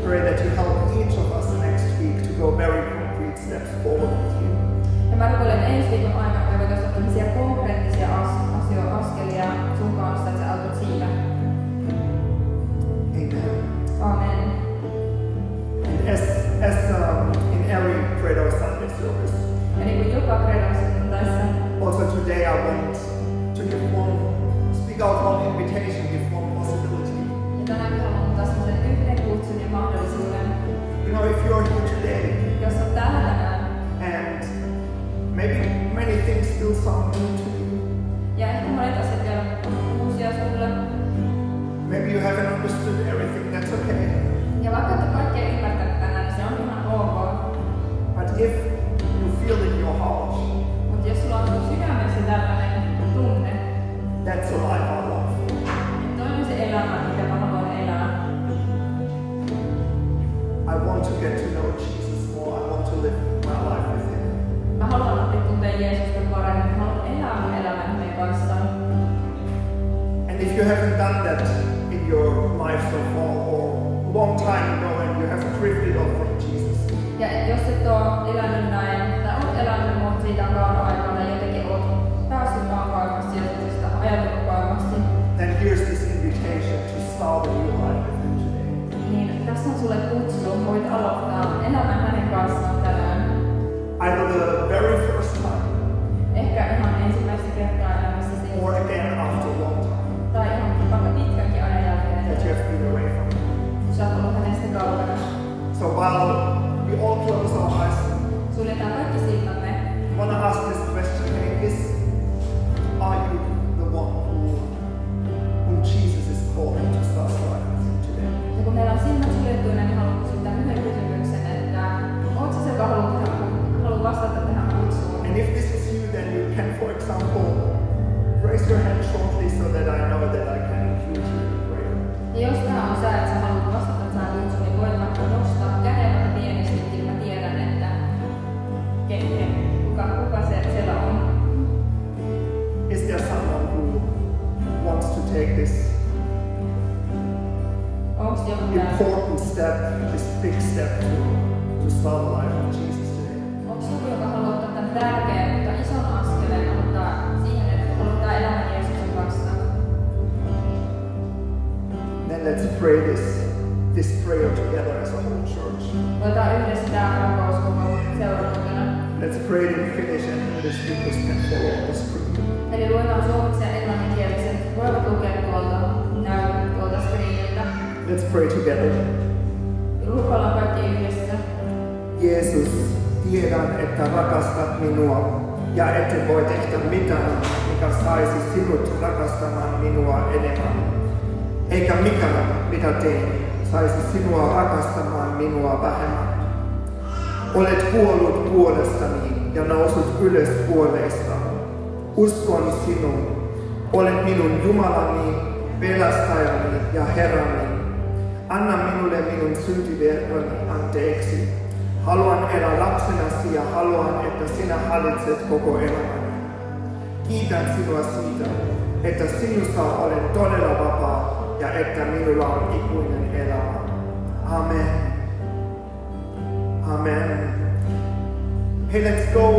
Pray that you help each of us next week to go very concrete steps forward with you. Ja mä rukoilen ensi viikon aikana, että me voitaisiin ottaa tämmöisiä konkreettisia askelia sun kanssa, että sä autat siinä. Amen. Amen. And as in every Credo Sunday service, Ja niin kuin joka kredosunnuntaissa, also today I want to speak out one invitation, give one possibility. ja tänäänkin haluan ottaa semmoisen yhden kutsun ja mahdollisuuden. You know, if you're here today Jos olet täällä tänään, and maybe many things still sound new to you, ja ehkä monet asiat vielä on uusia sulle, maybe you haven't understood everything, that's okay. ja vaikka et ole kaikkea ymmärtänyt tänään, niin se on ihan ok. But if you feel in your heart, Mutta jos sulla on sun sydämessä tällainen tunne, that's a life I love. että toi on se elämä, mitä mä haluan elää. I want to get to know Jesus more. I want to live my life with him. Mä haluan oppia tuntea Jeesusta paremmin, mä haluan elää mun elämän hänen kanssaan. And if you haven't done that in your life so far or long time ago and you have drifted off from Jesus, Ja jos et oo elänyt näin, tai oot elänyt, mutta siitä on kauan aikaa, tai jotenkin oot päässyt vaan kauemmas Jeesuksesta, ajatellut kauemmasti, then here's this invitation to start a new life with him today. niin tässä on sulle kutsu, voit aloittaa elämän hänen kanssaan tänään. Either the very first time Ehkä ihan ensimmäistä kertaa elämässäsi, or again after a long time tai ihan vaikka pitkänkin ajan jälkeen, that you have been away from him. kun sä oot ollut hänestä kaukana. So while we all close our eyes, Suljetaan kaikki silmämme. I want to ask this question, hey, are you the one whom Jesus is calling to start a life with him today? Ja kun meillä on silmät suljettuina, niin haluan kysyä yhden kysymyksen, että step, this big step to start a life with Jesus today? Onko sinulla, joka haluaa ottaa tämän tärkeän, mutta ison askeleen ottaa siihen, että aloittaa elämän Jeesuksen kanssa? Then let's pray this prayer together as a whole church. Voidaan yhdessä tämä rukous koko seurakuntana. Let's pray it in Finnish and English speakers can follow the screen. Eli luetaan suomeksi ja englanninkieliset. Voivat lukea tuolta screeniltä. Let's pray together. Rukoillaan kaikki yhdessä. Jeesus, tiedän, että rakastat minua ja ette voi tehdä mitään, mikä saisi sinut rakastamaan minua enemmän. Eikä mikään, mitä teen, saisi sinua rakastamaan minua vähemmän. Olet kuollut puolestani ja noussut ylös puolesta. Uskon sinun. Olet minun Jumalani, pelastajani ja Herrani. Anna minulle minun syntivirtani anteeksi. Haluan elää lapsenasi ja haluan, että sinä hallitset koko elämäni. Kiitän sinua siitä, että sinusta olen todella vapaa ja että minulla on ikuinen elämä. Amen. Amen. Hey, let's go